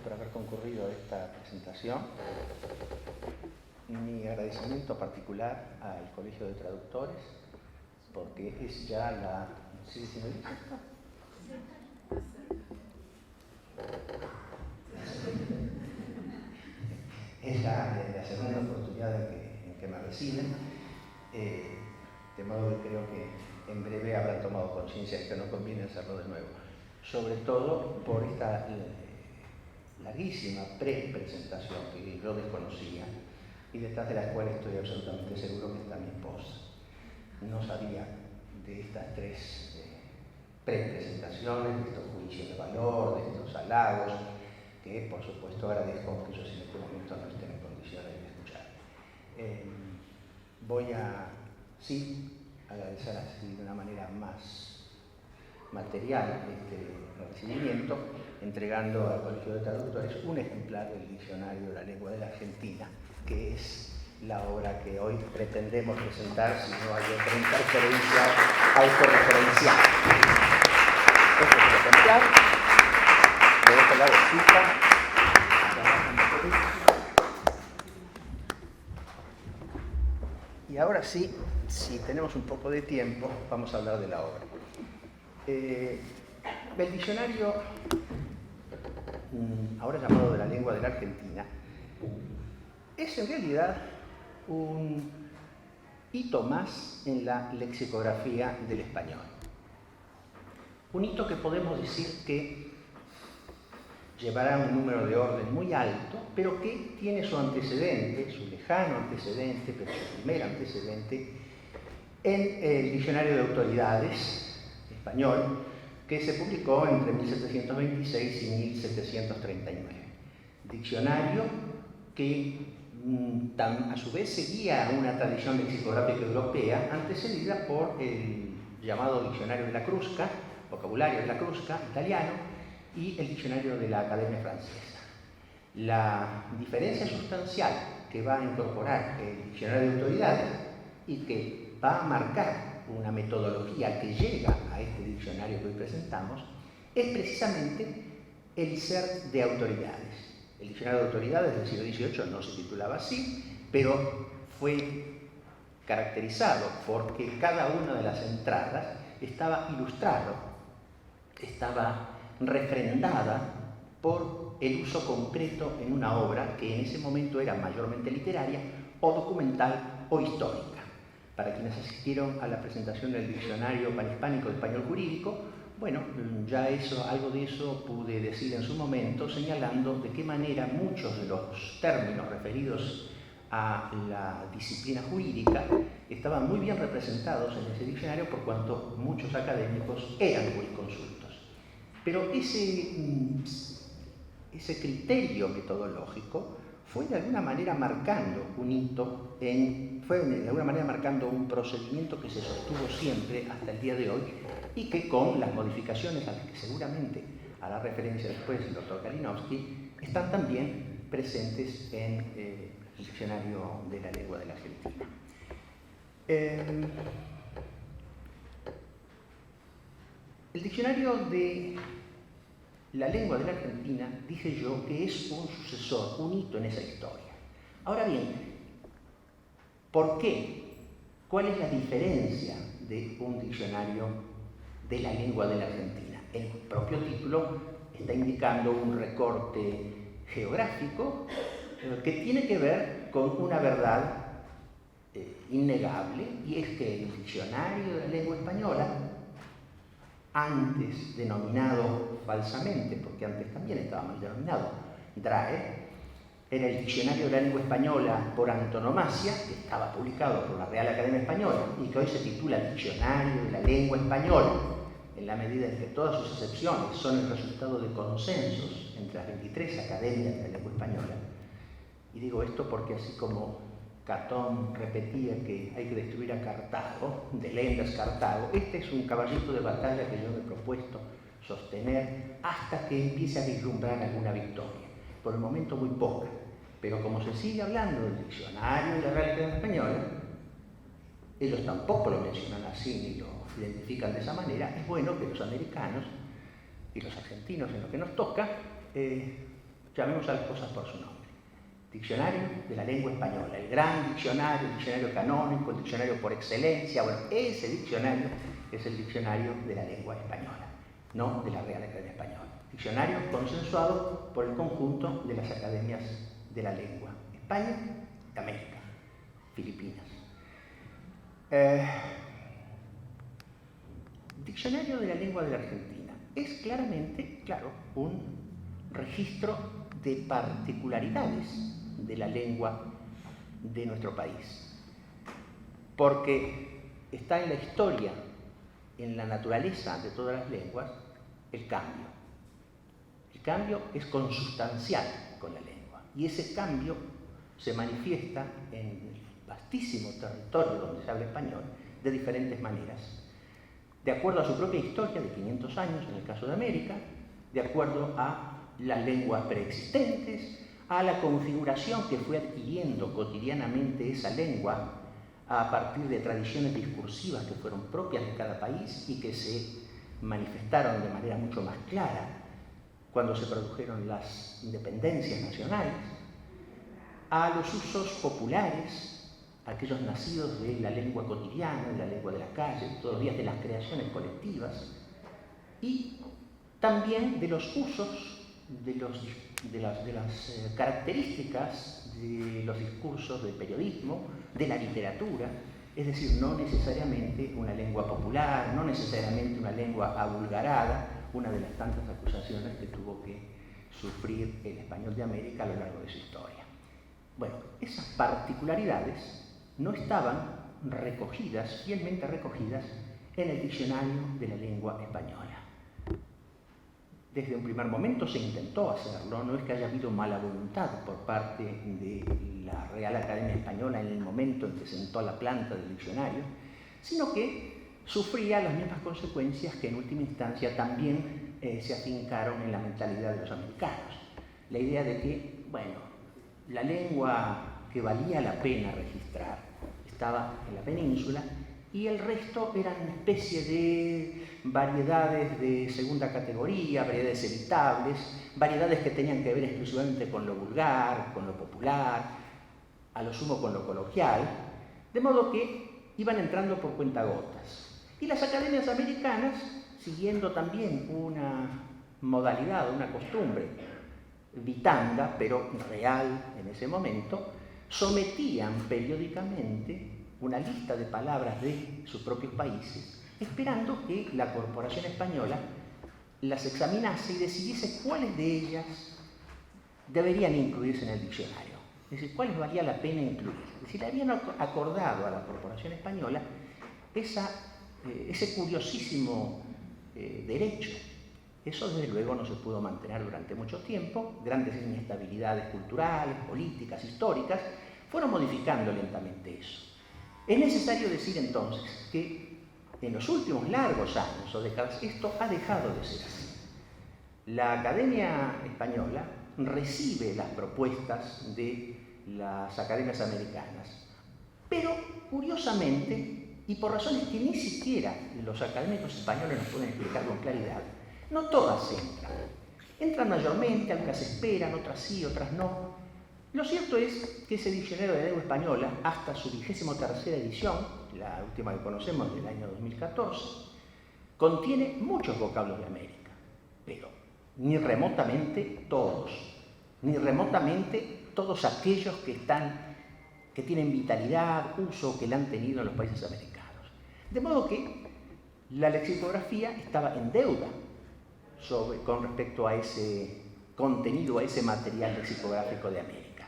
por haber concurrido a esta presentación. Mi agradecimiento particular al Colegio de Traductores, porque es ya la... ¿Sí, señorita? Es la segunda oportunidad en que me reciben, de modo que creo que en breve habrán tomado conciencia de que no conviene hacerlo de nuevo, sobre todo por esta larguísima pre-presentación que yo desconocía y detrás de la cual estoy absolutamente seguro que está mi esposa. No sabía de estas tres pre-presentaciones, de estos juicios de valor, de estos halagos, que por supuesto agradezco que ellos en este momento no estén en condiciones de escuchar. Voy a, sí, agradecer así de una manera más material este recibimiento, entregando al Colegio de Traductores un ejemplar del Diccionario de la Lengua de la Argentina, que es la obra que hoy pretendemos presentar, si no hay otra interferencia autorreferencial. Este es el ejemplar, le dejo la bolsita. Y ahora sí, si tenemos un poco de tiempo, vamos a hablar de la obra. El diccionario, ahora llamado de la lengua de la Argentina, es en realidad un hito más en la lexicografía del español. Un hito que podemos decir que llevará un número de orden muy alto, pero que tiene su antecedente, su lejano antecedente, pero su primer antecedente, en el Diccionario de Autoridades español, que se publicó entre 1726 y 1739. Diccionario que a su vez seguía una tradición lexicográfica europea antecedida por el llamado Diccionario de la Crusca, vocabulario de la Crusca, italiano, y el Diccionario de la Academia Francesa. La diferencia sustancial que va a incorporar el Diccionario de Autoridades y que va a marcar una metodología que llega a este diccionario que hoy presentamos es precisamente el ser de autoridades. El Diccionario de Autoridades del siglo XVIII no se titulaba así, pero fue caracterizado porque cada una de las entradas estaba ilustrado, estaba refrendada por el uso concreto en una obra que en ese momento era mayormente literaria o documental o histórica. Para quienes asistieron a la presentación del Diccionario Panhispánico de Español Jurídico, bueno, ya algo de eso pude decir en su momento, señalando de qué manera muchos de los términos referidos a la disciplina jurídica estaban muy bien representados en ese diccionario por cuanto muchos académicos eran jurisconsultos. Pero ese criterio metodológico fue de alguna manera marcando un hito, fue de alguna manera marcando un procedimiento que se sostuvo siempre hasta el día de hoy y que con las modificaciones a las que seguramente hará referencia después el doctor Kalinowski, están también presentes en el Diccionario de la Lengua de la Argentina. El Diccionario de la Lengua de la Argentina, dije yo, que es un sucesor, un hito en esa historia. Ahora bien, ¿por qué? ¿Cuál es la diferencia de un diccionario de la lengua de la Argentina? El propio título está indicando un recorte geográfico que tiene que ver con una verdad innegable, y es que el Diccionario de la Lengua Española, antes denominado falsamente, porque antes también estaba mal denominado, DRAE, era el Diccionario de la Lengua Española por antonomasia, que estaba publicado por la Real Academia Española y que hoy se titula Diccionario de la Lengua Española, en la medida en que todas sus excepciones son el resultado de consensos entre las 23 academias de la lengua española. Y digo esto porque así como Catón repetía que hay que destruir a Cartago, de lendas Cartago, este es un caballito de batalla que yo me he propuesto sostener hasta que empiece a vislumbrar alguna victoria. Por el momento muy poca, pero como se sigue hablando del diccionario de la Real Academia Española, ellos tampoco lo mencionan así ni lo identifican de esa manera, es bueno que los americanos y los argentinos en lo que nos toca llamemos a las cosas por su nombre. Diccionario de la lengua española, el gran diccionario, el diccionario canónico, el diccionario por excelencia. Bueno, ese diccionario es el diccionario de la lengua española, no de la Real Academia Española. Diccionario consensuado por el conjunto de las academias de la lengua. España y América, Filipinas. Diccionario de la lengua de la Argentina. Es claramente, claro, un registro de particularidades de la lengua de nuestro país. Porque está en la historia, en la naturaleza de todas las lenguas, el cambio. El cambio es consustancial con la lengua. Y ese cambio se manifiesta en el vastísimo territorio donde se habla español de diferentes maneras. De acuerdo a su propia historia de 500 años, en el caso de América, de acuerdo a las lenguas preexistentes, a la configuración que fue adquiriendo cotidianamente esa lengua a partir de tradiciones discursivas que fueron propias de cada país y que se manifestaron de manera mucho más clara cuando se produjeron las independencias nacionales, a los usos populares, aquellos nacidos de la lengua cotidiana, de la lengua de la calle, todavía de las creaciones colectivas, y también de los usos, de las características de los discursos del periodismo, de la literatura, es decir, no necesariamente una lengua popular, no necesariamente una lengua avulgarada, una de las tantas acusaciones que tuvo que sufrir el español de América a lo largo de su historia. Bueno, esas particularidades no estaban recogidas, fielmente recogidas, en el diccionario de la lengua española. Desde un primer momento se intentó hacerlo, no es que haya habido mala voluntad por parte de la Real Academia Española en el momento en que sentó la planta del diccionario, sino que sufría las mismas consecuencias que en última instancia también se afincaron en la mentalidad de los americanos. La idea de que, bueno, la lengua que valía la pena registrar estaba en la península y el resto eran una especie de variedades de segunda categoría, variedades evitables, variedades que tenían que ver exclusivamente con lo vulgar, con lo popular, a lo sumo con lo coloquial, de modo que iban entrando por cuentagotas. Y las academias americanas, siguiendo también una modalidad, una costumbre vitanga, pero real en ese momento, sometían periódicamente una lista de palabras de sus propios países, esperando que la corporación española las examinase y decidiese cuáles de ellas deberían incluirse en el diccionario, es decir, cuáles valía la pena incluir. Es decir, le habían acordado a la corporación española ese curiosísimo derecho. Eso, desde luego, no se pudo mantener durante mucho tiempo. Grandes inestabilidades culturales, políticas, históricas, fueron modificando lentamente eso. Es necesario decir entonces que en los últimos largos años o décadas esto ha dejado de ser así. La Academia Española recibe las propuestas de las academias americanas, pero curiosamente, y por razones que ni siquiera los académicos españoles nos pueden explicar con claridad, no todas entran. Entran mayormente, algunas esperan, otras sí, otras no. Lo cierto es que ese diccionario de lengua española, hasta su 23ª edición, la última que conocemos del año 2014, contiene muchos vocablos de América, pero ni remotamente todos, ni remotamente todos aquellos que tienen vitalidad, uso, que la han tenido en los países americanos. De modo que la lexicografía estaba en deuda con respecto a ese contenido, a ese material lexicográfico de América.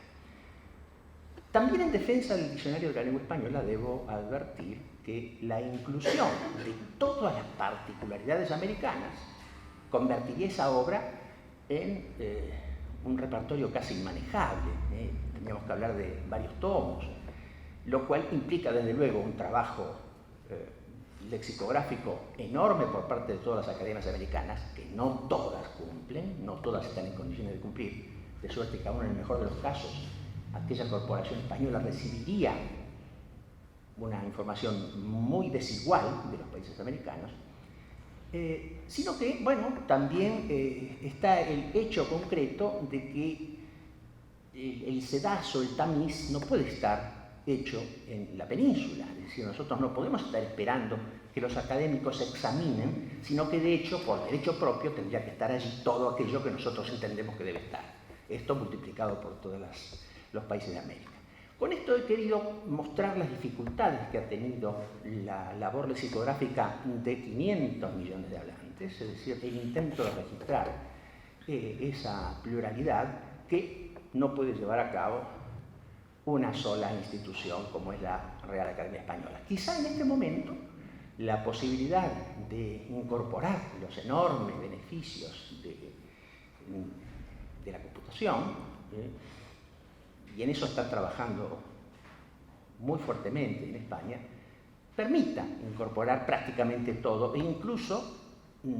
También en defensa del diccionario de la lengua española debo advertir que la inclusión de todas las particularidades americanas convertiría esa obra en un repertorio casi inmanejable. Tendríamos que hablar de varios tomos, lo cual implica desde luego un trabajo lexicográfico enorme por parte de todas las academias americanas, que no todas cumplen, no todas están en condiciones de cumplir, de suerte que aún en el mejor de los casos aquella corporación española recibiría una información muy desigual de los países americanos, sino que, bueno, también está el hecho concreto de que el sedazo, el tamiz, no puede estar hecho en la península. Es decir, nosotros no podemos estar esperando que los académicos examinen, sino que de hecho, por derecho propio, tendría que estar allí todo aquello que nosotros entendemos que debe estar. Esto multiplicado por todos los países de América. Con esto he querido mostrar las dificultades que ha tenido la labor lexicográfica de 500 millones de hablantes, es decir, el intento de registrar esa pluralidad que no puede llevar a cabo una sola institución como es la Real Academia Española. Quizá en este momento la posibilidad de incorporar los enormes beneficios de la computación, y en eso están trabajando muy fuertemente en España, permita incorporar prácticamente todo e incluso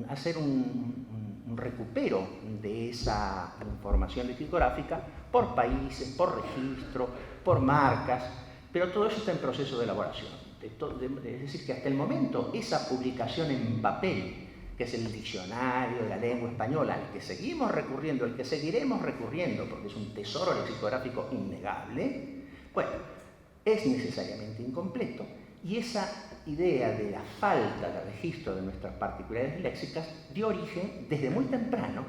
hacer un recupero de esa información lexicográfica por países, por registro, por marcas, pero todo eso está en proceso de elaboración. Es decir, que hasta el momento esa publicación en papel, que es el diccionario de la lengua española, al que seguimos recurriendo, al que seguiremos recurriendo, porque es un tesoro lexicográfico innegable, bueno, es necesariamente incompleto. Y esa idea de la falta de registro de nuestras particularidades léxicas dio origen desde muy temprano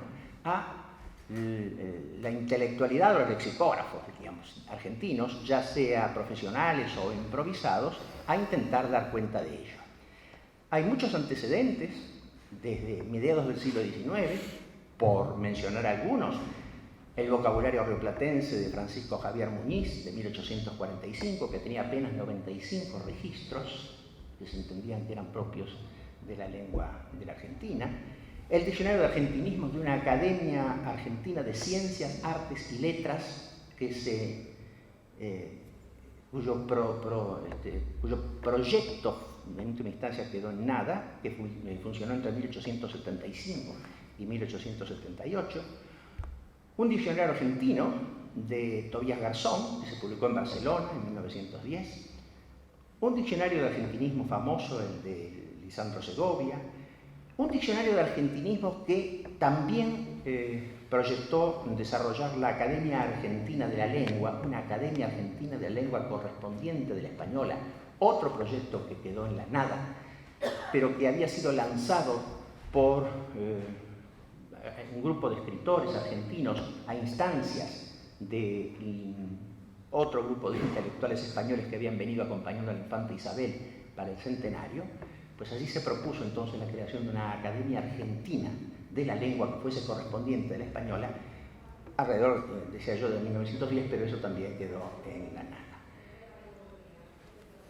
a la intelectualidad de los lexicógrafos, digamos, argentinos, ya sea profesionales o improvisados, a intentar dar cuenta de ello. Hay muchos antecedentes desde mediados del siglo XIX, por mencionar algunos: el vocabulario rioplatense de Francisco Javier Muñiz, de 1845, que tenía apenas 95 registros, que se entendían que eran propios de la lengua de la Argentina; el diccionario de argentinismos de una Academia Argentina de Ciencias, Artes y Letras, cuyo proyecto en última instancia quedó en nada, que funcionó entre 1875 y 1878, un diccionario argentino de Tobías Garzón, que se publicó en Barcelona en 1910, un diccionario de argentinismo famoso, el de Lisandro Segovia, un diccionario de argentinismo que también proyectó desarrollar la Academia Argentina de la Lengua, una Academia Argentina de la Lengua correspondiente de la española, otro proyecto que quedó en la nada, pero que había sido lanzado por un grupo de escritores argentinos a instancias de otro grupo de intelectuales españoles que habían venido acompañando a la infanta Isabel para el centenario. Pues allí se propuso entonces la creación de una Academia Argentina de la Lengua que fuese correspondiente de la española, alrededor, decía yo, de 1910, pero eso también quedó en la nada.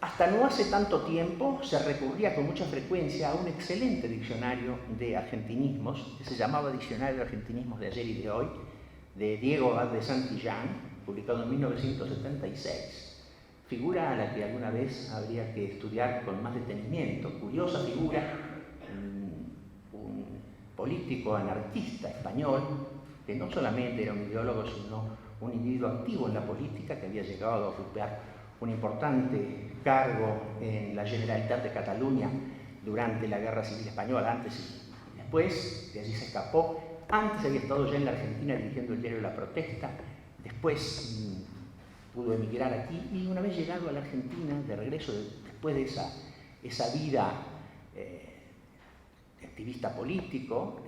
Hasta no hace tanto tiempo se recurría con mucha frecuencia a un excelente diccionario de argentinismos, que se llamaba Diccionario de Argentinismos de ayer y de hoy, de Diego Abad de Santillán, publicado en 1976. Figura a la que alguna vez habría que estudiar con más detenimiento. Curiosa figura, un político anarquista español, que no solamente era un ideólogo, sino un individuo activo en la política, que había llegado a ocupar un importante cargo en la Generalitat de Cataluña durante la Guerra Civil Española, antes y después, de allí se escapó. Antes había estado ya en la Argentina dirigiendo el diario La Protesta, después pudo emigrar aquí, y una vez llegado a la Argentina, de regreso, después de esa vida de activista político,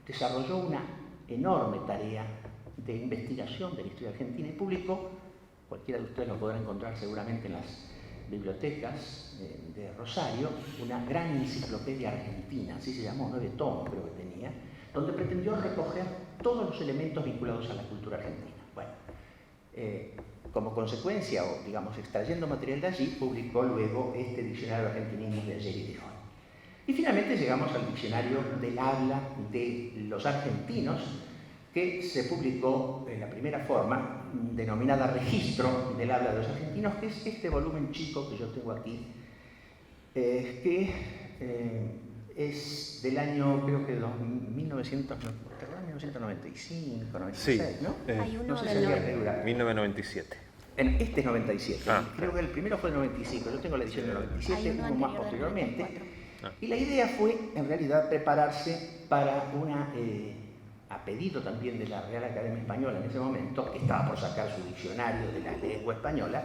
desarrolló una enorme tarea de investigación de la historia argentina y publicó, cualquiera de ustedes lo podrá encontrar seguramente en las bibliotecas de Rosario, una gran enciclopedia argentina, así se llamó, 9 tomos creo que tenía, donde pretendió recoger todos los elementos vinculados a la cultura argentina. Bueno, como consecuencia, o digamos extrayendo material de allí, publicó luego este diccionario de argentinismos de ayer y de hoy. Y finalmente llegamos al diccionario del habla de los argentinos, que se publicó en la primera forma, denominada Registro del Habla de los Argentinos, que es este volumen chico que yo tengo aquí, que es del año, creo que 1995, 96, sí, ¿no? Hay uno no sé del si 1997. Este es 97, creo que el primero fue el 95, yo tengo la edición del 97, uno más posteriormente. Y la idea fue, en realidad, prepararse para una, a pedido también de la Real Academia Española en ese momento, que estaba por sacar su diccionario de la lengua española,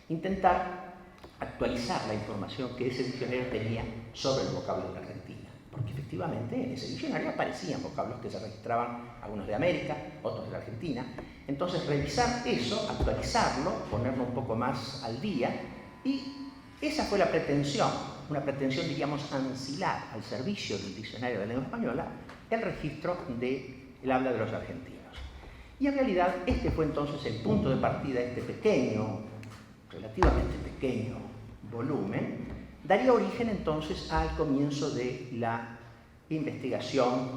intentar actualizar la información que ese diccionario tenía sobre el vocablo de la Argentina. Porque efectivamente en ese diccionario aparecían vocablos que se registraban, algunos de América, otros de la Argentina. Entonces revisar eso, actualizarlo, ponerlo un poco más al día, y esa fue la pretensión, una pretensión, diríamos, ancilar al servicio del diccionario de la lengua española, el registro del habla de los argentinos. Y en realidad este fue entonces el punto de partida de este pequeño, relativamente pequeño volumen. Daría origen entonces al comienzo de la investigación,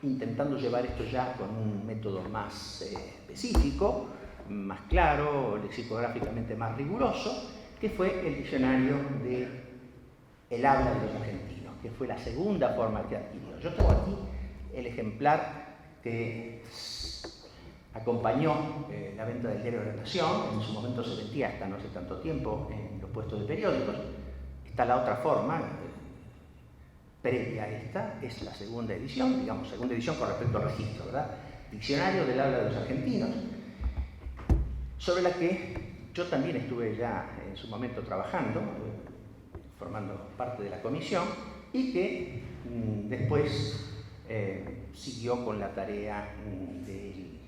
intentando llevar esto ya con un método más específico, más claro, lexicográficamente más riguroso, que fue el diccionario de el habla de los argentinos, que fue la segunda forma que adquirió. Yo tengo aquí el ejemplar que acompañó la venta del diario de la Nación. En su momento se vendía hasta no hace tanto tiempo en los puestos de periódicos. Está la otra forma, previa a esta, es la segunda edición, digamos, segunda edición con respecto al registro, ¿verdad? Diccionario del habla de los argentinos, sobre la que yo también estuve ya en su momento trabajando, formando parte de la comisión, y que después siguió con la tarea del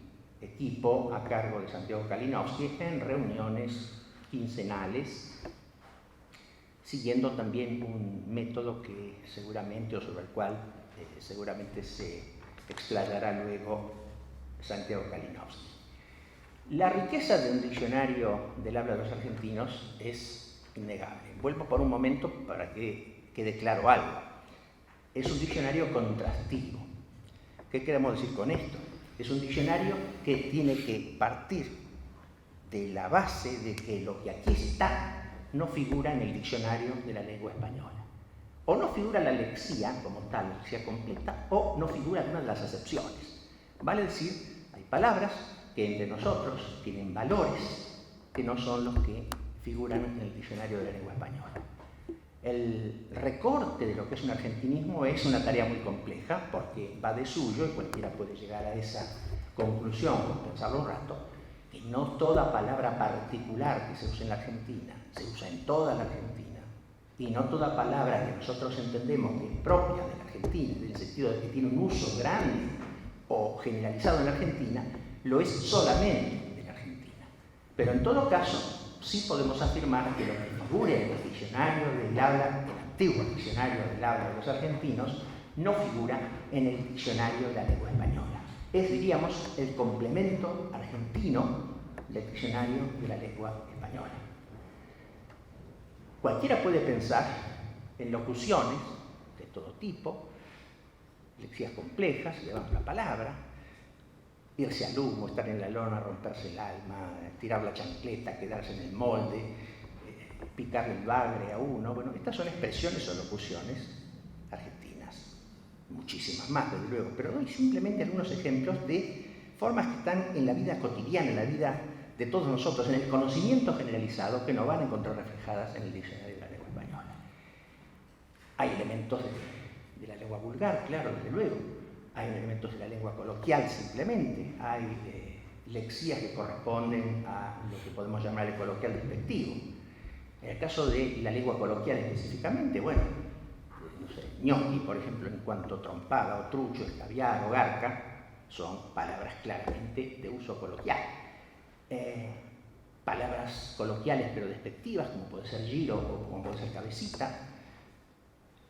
equipo a cargo de Santiago Kalinowski en reuniones quincenales, siguiendo también un método que seguramente, o sobre el cual seguramente se explayará luego Santiago Kalinowski. La riqueza de un diccionario del habla de los argentinos es innegable. Vuelvo por un momento para que quede claro algo. Es un diccionario contrastivo. ¿Qué queremos decir con esto? Es un diccionario que tiene que partir de la base de que lo que aquí está no figura en el diccionario de la lengua española. O no figura la lexía como tal, la lexía completa, o no figura alguna de las acepciones. Vale decir, hay palabras que entre nosotros tienen valores que no son los que figuran en el diccionario de la lengua española. El recorte de lo que es un argentinismo es una tarea muy compleja porque va de suyo, y cualquiera puede llegar a esa conclusión por pensarlo un rato, que no toda palabra particular que se usa en la Argentina se usa en toda la Argentina, y no toda palabra que nosotros entendemos que es propia de la Argentina, en el sentido de que tiene un uso grande o generalizado en la Argentina, lo es solamente de la Argentina. Pero en todo caso, sí podemos afirmar que lo que figura en el diccionario del habla, el antiguo diccionario del habla de los argentinos, no figura en el diccionario de la lengua española. Es, diríamos, el complemento argentino del diccionario de la lengua española. Cualquiera puede pensar en locuciones de todo tipo, lexías complejas, llevando la palabra, irse al humo, estar en la lona, romperse el alma, tirar la chancleta, quedarse en el molde, picarle el bagre a uno. Bueno, estas son expresiones o locuciones argentinas, muchísimas más, desde luego, pero doy simplemente algunos ejemplos de formas que están en la vida cotidiana, en la vida de todos nosotros, en el conocimiento generalizado que nos van a encontrar reflejadas en el diccionario de la lengua española. Hay elementos de la lengua vulgar, claro, desde luego. Hay elementos de la lengua coloquial simplemente. Hay lexías que corresponden a lo que podemos llamar el coloquial despectivo. En el caso de la lengua coloquial específicamente, bueno, no sé, ñoqui, por ejemplo, en cuanto trompada o trucho, escabiar o garca, son palabras claramente de uso coloquial. Palabras coloquiales pero despectivas, como puede ser giro o como puede ser cabecita,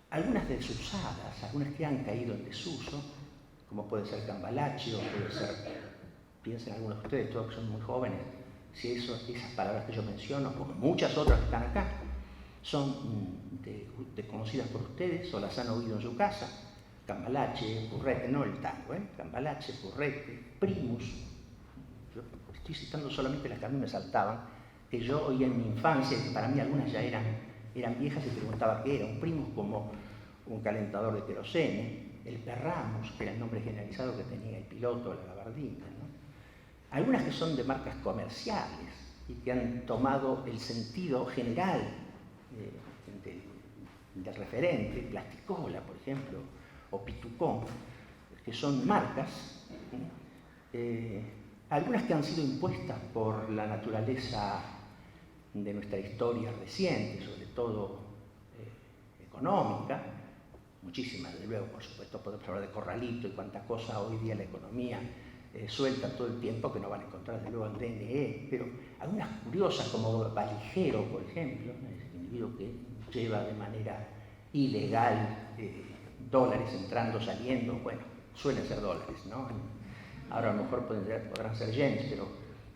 algunas desusadas, algunas que han caído en desuso, como puede ser cambalache o puede ser, piensen algunos de ustedes, todos que son muy jóvenes, si esas palabras que yo menciono, como muchas otras que están acá, son conocidas por ustedes o las han oído en su casa. Cambalache, currete, no el tango, cambalache, currete, primus. Yo estoy citando solamente las que a mí me saltaban, que yo oía en mi infancia, y que para mí algunas ya eran viejas, y preguntaba qué era. Un primus como un calentador de querosene, el perramus, que era el nombre generalizado que tenía el piloto o la gabardina, ¿no? Algunas que son de marcas comerciales y que han tomado el sentido general del referente, Plasticola, por ejemplo, o Pitucón, que son marcas, algunas que han sido impuestas por la naturaleza de nuestra historia reciente, sobre todo económica, muchísimas, desde luego, por supuesto, podemos hablar de Corralito y cuánta cosa hoy día la economía suelta todo el tiempo, que no van a encontrar desde luego en DNE, pero algunas curiosas como Valijero, por ejemplo, el individuo que lleva de manera ilegal dólares entrando, saliendo, bueno, suelen ser dólares, ¿no? Ahora a lo mejor podrán ser yenes, pero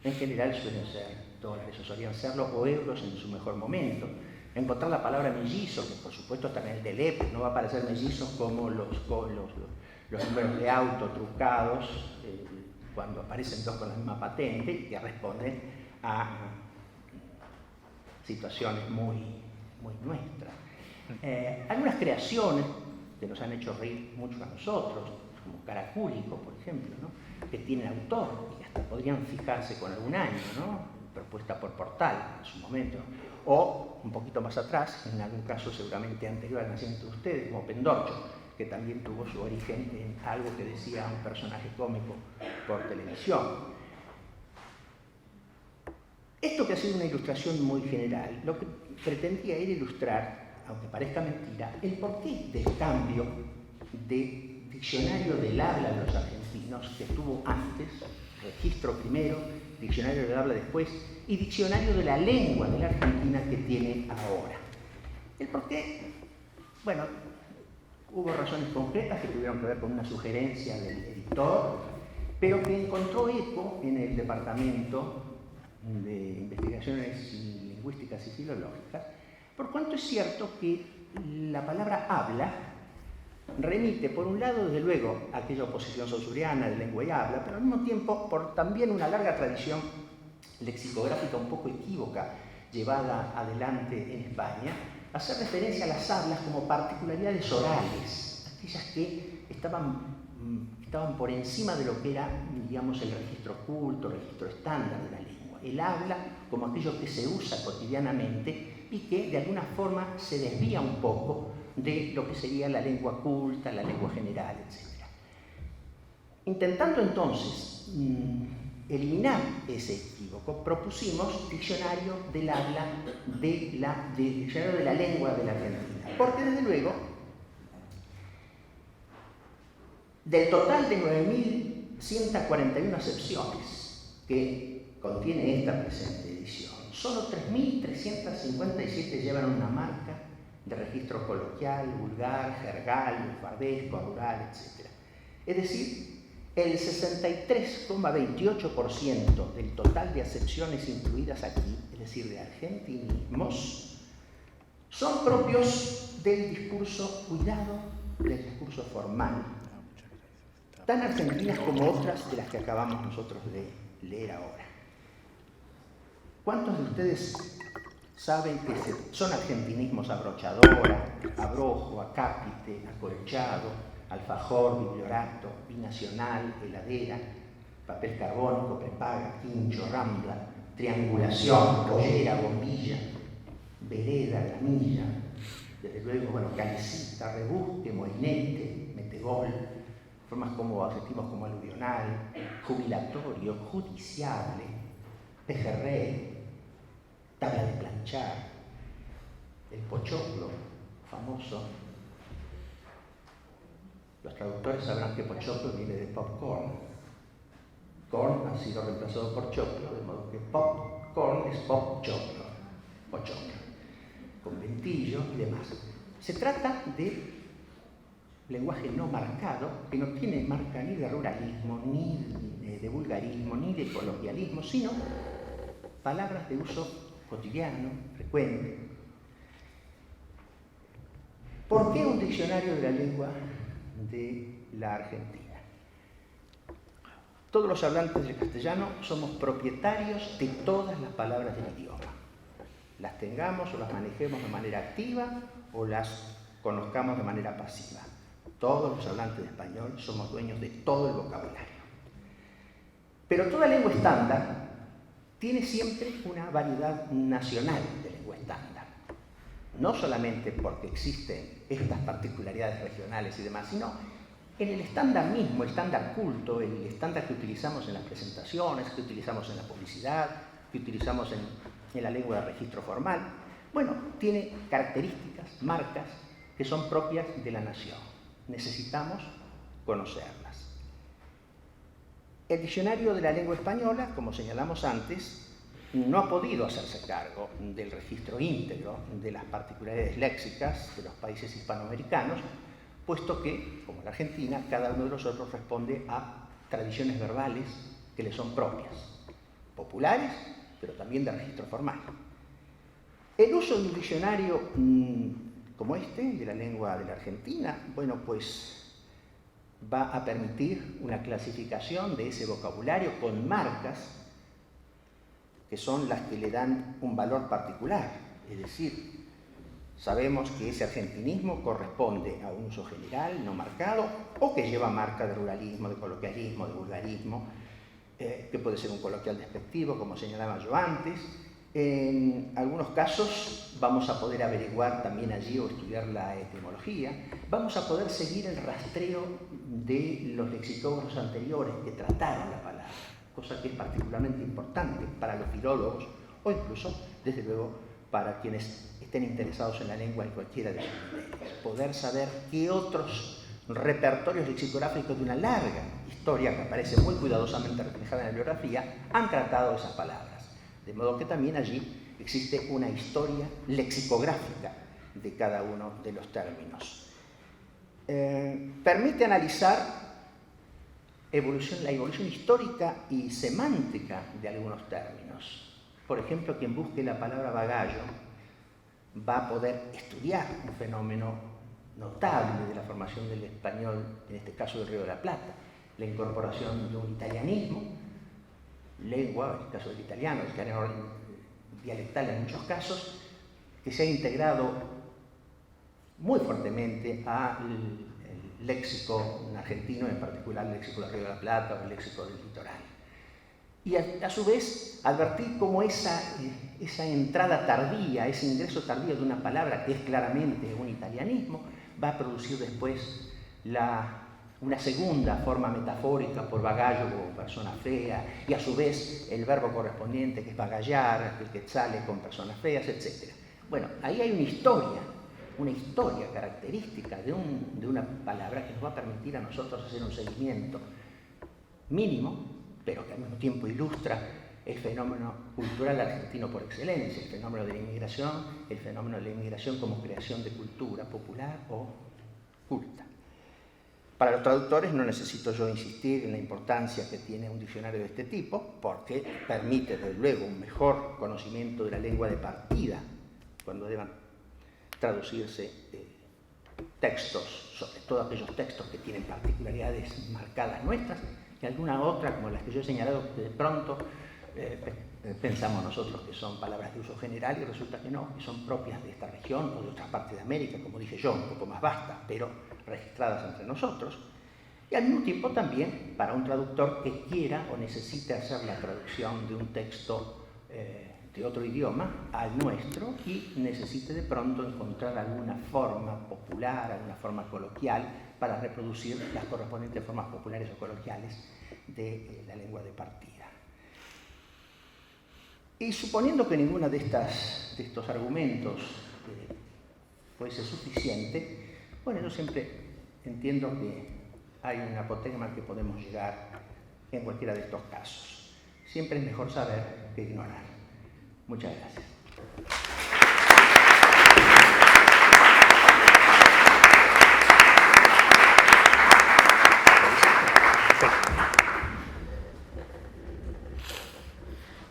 en general suelen ser dólares, o solían serlo, o euros en su mejor momento. Encontrar la palabra mellizo, que por supuesto también el del EPE, no va a aparecer mellizos como los números de auto trucados, cuando aparecen dos con la misma patente, que responden a situaciones muy nuestras. Algunas creaciones que nos han hecho reír mucho a nosotros, como Caracúlico, por ejemplo, ¿no? Que tienen autor y hasta podrían fijarse con algún año, ¿no? Propuesta por Portal en su momento, o un poquito más atrás, en algún caso seguramente anterior al nacimiento de ustedes, como Pendorcho, que también tuvo su origen en algo que decía un personaje cómico por televisión. Esto que ha sido una ilustración muy general, lo que pretendía era ilustrar, aunque parezca mentira, el porqué del cambio de diccionario del habla de los argentinos que tuvo antes, registro primero, diccionario del habla después, y diccionario de la lengua de la Argentina que tiene ahora. El porqué, bueno, hubo razones concretas que tuvieron que ver con una sugerencia del editor, pero que encontró eco en el Departamento de Investigaciones Lingüísticas y Filológicas, por cuanto es cierto que la palabra habla remite, por un lado, desde luego, a aquella oposición sausuriana de lengua y habla, pero al mismo tiempo por también una larga tradición lexicográfica un poco equívoca llevada adelante en España, hacer referencia a las hablas como particularidades orales, aquellas que estaban por encima de lo que era, digamos, el registro culto, el registro estándar de la lengua. El habla como aquello que se usa cotidianamente y que de alguna forma se desvía un poco de lo que sería la lengua culta, la lengua general, etc. Intentando entonces eliminar ese equívoco, propusimos diccionario del habla diccionario de la lengua de la Argentina, porque desde luego del total de 9.141 acepciones que contiene esta presente edición, solo 3.357 llevan una marca de registro coloquial, vulgar, jergal, bufardesco, rural, etc. Es decir, el 63,28% del total de acepciones incluidas aquí, es decir, de argentinismos, son propios del discurso, cuidado, del discurso formal, tan argentinas como otras de las que acabamos nosotros de leer ahora. ¿Cuántos de ustedes saben que son argentinismos abrochadora, abrojo, acápite, acolchado, alfajor, bibliorato, binacional, heladera, papel carbónico, prepaga, quincho, rambla, triangulación, pollera, bombilla, vereda, gramilla, desde luego, bueno, calicita, rebusque, molinete, metegol, formas como adjetivos como aluvional, jubilatorio, judiciable, pejerrey, tabla de planchar, el pochoclo, famoso. Los traductores sabrán que pochoclo viene de popcorn. Corn ha sido reemplazado por choclo, de modo que popcorn es popchoclo, pochoclo, conventillo y demás. Se trata de lenguaje no marcado, que no tiene marca ni de ruralismo, ni de vulgarismo, ni de coloquialismo, sino palabras de uso cotidiano, frecuente. ¿Por qué un diccionario de la lengua de la Argentina? Todos los hablantes del castellano somos propietarios de todas las palabras del idioma. Las tengamos o las manejemos de manera activa o las conozcamos de manera pasiva. Todos los hablantes de español somos dueños de todo el vocabulario. Pero toda lengua estándar tiene siempre una variedad nacional de lengua estándar. no solamente porque existen estas particularidades regionales y demás, sino en el estándar mismo, el estándar culto, el estándar que utilizamos en las presentaciones, que utilizamos en la publicidad, que utilizamos en la lengua de registro formal. Bueno, tiene características, marcas, que son propias de la nación. Necesitamos conocerlas. El diccionario de la lengua española, como señalamos antes, no ha podido hacerse cargo del registro íntegro de las particularidades léxicas de los países hispanoamericanos, puesto que, como la Argentina, cada uno de nosotros responde a tradiciones verbales que le son propias, populares, pero también de registro formal. El uso de un diccionario como este, de la lengua de la Argentina, bueno, pues va a permitir una clasificación de ese vocabulario con marcas que son las que le dan un valor particular. Es decir, sabemos que ese argentinismo corresponde a un uso general, no marcado, o que lleva marca de ruralismo, de coloquialismo, de vulgarismo, que puede ser un coloquial despectivo, como señalaba yo antes. En algunos casos vamos a poder averiguar también allí o estudiar la etimología. Vamos a poder seguir el rastreo de los lexicógrafos anteriores que trataron la palabra, cosa que es particularmente importante para los filólogos o incluso, desde luego, para quienes estén interesados en la lengua en cualquiera de sus niveles. Poder saber qué otros repertorios lexicográficos de una larga historia que aparece muy cuidadosamente reflejada en la bibliografía han tratado esas palabras. De modo que también allí existe una historia lexicográfica de cada uno de los términos. Permite analizar la evolución histórica y semántica de algunos términos. Por ejemplo, quien busque la palabra bagallo va a poder estudiar un fenómeno notable de la formación del español, en este caso del Río de la Plata, la incorporación de un italianismo, lengua, en el caso del italiano dialectal en muchos casos, que se ha integrado muy fuertemente al léxico argentino, en particular el léxico del Río de la Plata o el léxico del litoral. Y a su vez advertir cómo esa entrada tardía, ese ingreso tardío de una palabra que es claramente un italianismo, va a producir después una segunda forma metafórica por bagallo o persona fea, y a su vez el verbo correspondiente que es bagallar, el que sale con personas feas, etc. Bueno, ahí hay una historia característica de una palabra que nos va a permitir a nosotros hacer un seguimiento mínimo, pero que al mismo tiempo ilustra el fenómeno cultural argentino por excelencia, el fenómeno de la inmigración como creación de cultura popular o culta. Para los traductores no necesito yo insistir en la importancia que tiene un diccionario de este tipo, porque permite, desde luego, un mejor conocimiento de la lengua de partida cuando deban traducirse textos, sobre todo aquellos textos que tienen particularidades marcadas nuestras, y alguna otra, como las que yo he señalado, que de pronto pensamos nosotros que son palabras de uso general y resulta que no, que son propias de esta región o de otras partes de América, como dije yo, un poco más vastas, pero registradas entre nosotros. Y al mismo tiempo también para un traductor que quiera o necesite hacer la traducción de un texto de otro idioma al nuestro y necesite de pronto encontrar alguna forma popular, alguna forma coloquial para reproducir las correspondientes formas populares o coloquiales de la lengua de partida. Y suponiendo que ninguno de estos argumentos fuese suficiente, bueno, yo siempre entiendo que hay un apotegma que podemos llegar en cualquiera de estos casos. Siempre es mejor saber que ignorar. Muchas gracias.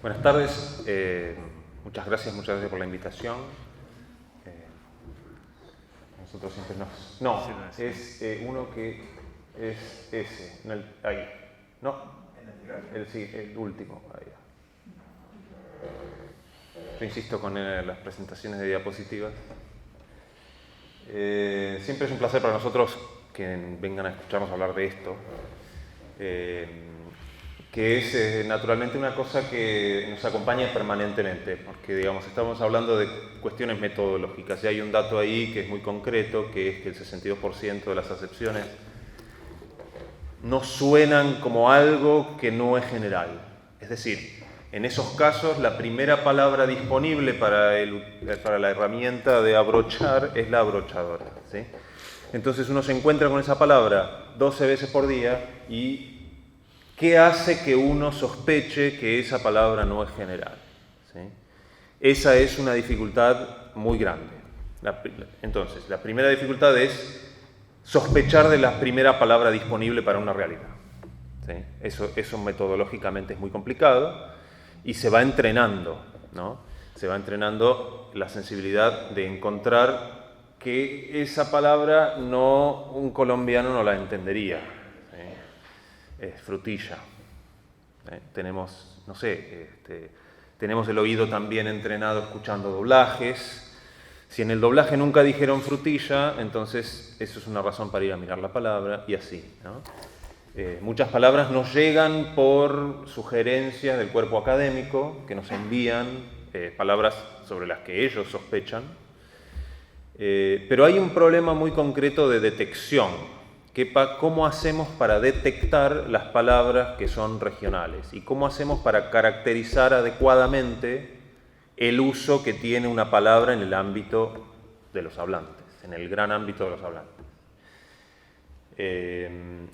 Buenas tardes, muchas gracias por la invitación. Nosotros siempre nos... No, es uno que es ese, no ahí. No, el último. Ahí. Yo insisto con las presentaciones de diapositivas. Siempre es un placer para nosotros que vengan a escucharnos hablar de esto. que es naturalmente una cosa que nos acompaña permanentemente, porque digamos, estamos hablando de cuestiones metodológicas, y hay un dato ahí que es muy concreto, que es que el 62% de las acepciones no suenan como algo que no es general. Es decir, en esos casos la primera palabra disponible para la herramienta de abrochar es la abrochadora, ¿sí? Entonces uno se encuentra con esa palabra 12 veces por día y ¿qué hace que uno sospeche que esa palabra no es general? ¿Sí? Esa es una dificultad muy grande. Entonces, la primera dificultad es sospechar de la primera palabra disponible para una realidad. ¿Sí? Eso metodológicamente es muy complicado y se va entrenando, ¿no? Se va entrenando la sensibilidad de encontrar que esa palabra un colombiano no la entendería. Es frutilla. Tenemos, no sé, tenemos el oído también entrenado escuchando doblajes. Si en el doblaje nunca dijeron frutilla, entonces eso es una razón para ir a mirar la palabra y así, ¿no? Muchas palabras nos llegan por sugerencias del cuerpo académico que nos envían palabras sobre las que ellos sospechan. Pero hay un problema muy concreto de detección. ¿Cómo hacemos para detectar las palabras que son regionales? ¿Y cómo hacemos para caracterizar adecuadamente el uso que tiene una palabra en el ámbito de los hablantes, en el gran ámbito de los hablantes?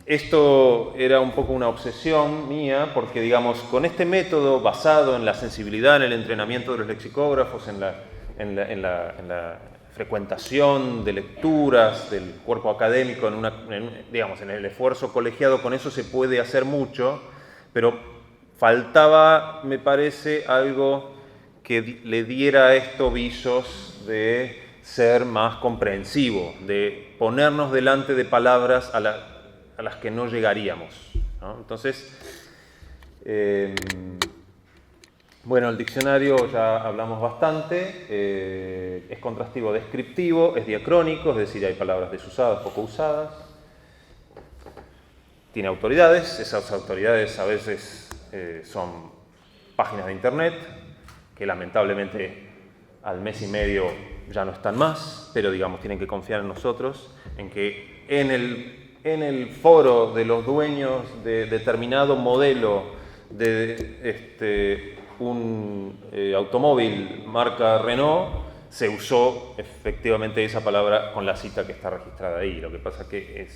Esto era un poco una obsesión mía, porque digamos, con este método basado en la sensibilidad, en el entrenamiento de los lexicógrafos, en la frecuentación de lecturas del cuerpo académico, digamos, en el esfuerzo colegiado, con eso se puede hacer mucho, pero faltaba, me parece, algo que le diera a esto visos de ser más comprensivo, de ponernos delante de palabras a las que no llegaríamos, ¿no? Entonces, bueno, el diccionario ya hablamos bastante, es contrastivo descriptivo, es diacrónico, es decir, hay palabras desusadas, poco usadas. Tiene autoridades, esas autoridades a veces son páginas de internet, que lamentablemente al mes y medio ya no están más, pero digamos, tienen que confiar en nosotros, en que en el foro de los dueños de determinado modelo de un automóvil marca Renault, se usó efectivamente esa palabra con la cita que está registrada ahí. Lo que pasa que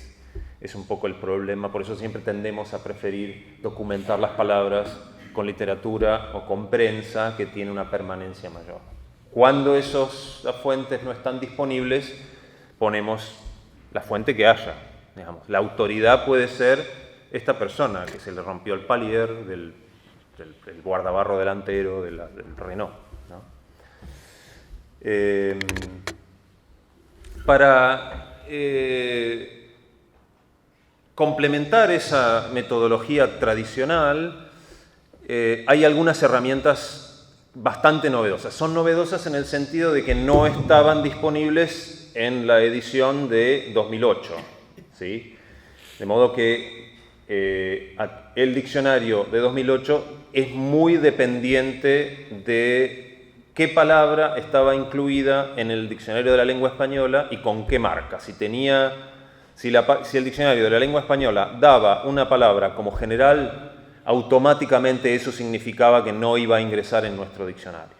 es un poco el problema, por eso siempre tendemos a preferir documentar las palabras con literatura o con prensa que tiene una permanencia mayor. Cuando esas fuentes no están disponibles, ponemos la fuente que haya. Digamos. La autoridad puede ser esta persona que se le rompió el palier del guardabarro delantero del Renault, ¿no? Para complementar esa metodología tradicional, hay algunas herramientas bastante novedosas. Son novedosas en el sentido de que no estaban disponibles en la edición de 2008, ¿sí? De modo que el diccionario de 2008 es muy dependiente de qué palabra estaba incluida en el diccionario de la lengua española y con qué marca. Si el diccionario de la lengua española daba una palabra como general, automáticamente eso significaba que no iba a ingresar en nuestro diccionario.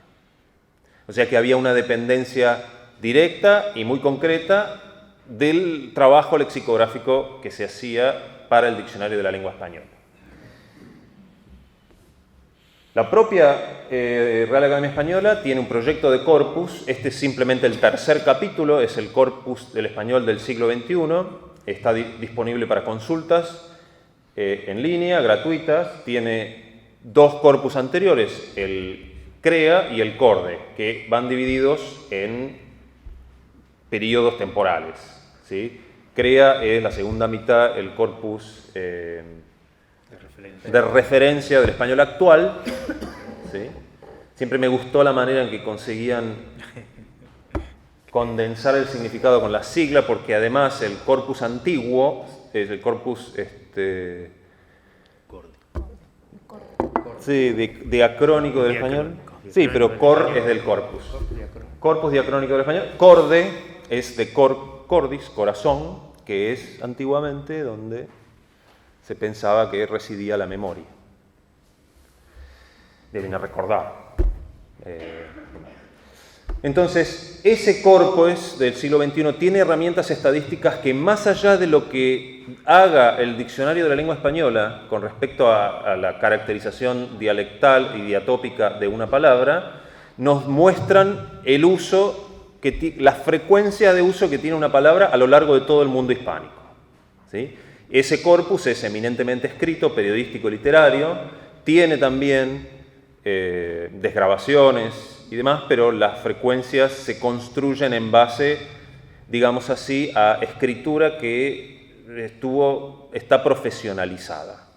O sea que había una dependencia directa y muy concreta del trabajo lexicográfico que se hacía para el diccionario de la lengua española. La propia Real Academia Española tiene un proyecto de corpus. Este es simplemente el tercer capítulo, es el corpus del español del siglo XXI. Está disponible para consultas en línea, gratuitas. Tiene dos corpus anteriores, el CREA y el CORDE, que van divididos en periodos temporales, ¿sí? CREA es la segunda mitad, el corpus de referencia del español actual, ¿sí? Siempre me gustó la manera en que conseguían condensar el significado con la sigla, porque además el corpus antiguo es el corpus Sí, diacrónico del español. Sí, pero cor es del corpus. Corpus diacrónico del español. Corde es de cordis, corazón, que es antiguamente donde se pensaba que residía la memoria. Deben recordar. Entonces, ese corpus del siglo XXI tiene herramientas estadísticas que, más allá de lo que haga el diccionario de la lengua española con respecto a la caracterización dialectal y diatópica de una palabra, nos muestran el uso, la frecuencia de uso que tiene una palabra a lo largo de todo el mundo hispánico. ¿Sí? Ese corpus es eminentemente escrito, periodístico, literario, tiene también desgrabaciones y demás, pero las frecuencias se construyen en base, digamos así, a escritura que está profesionalizada.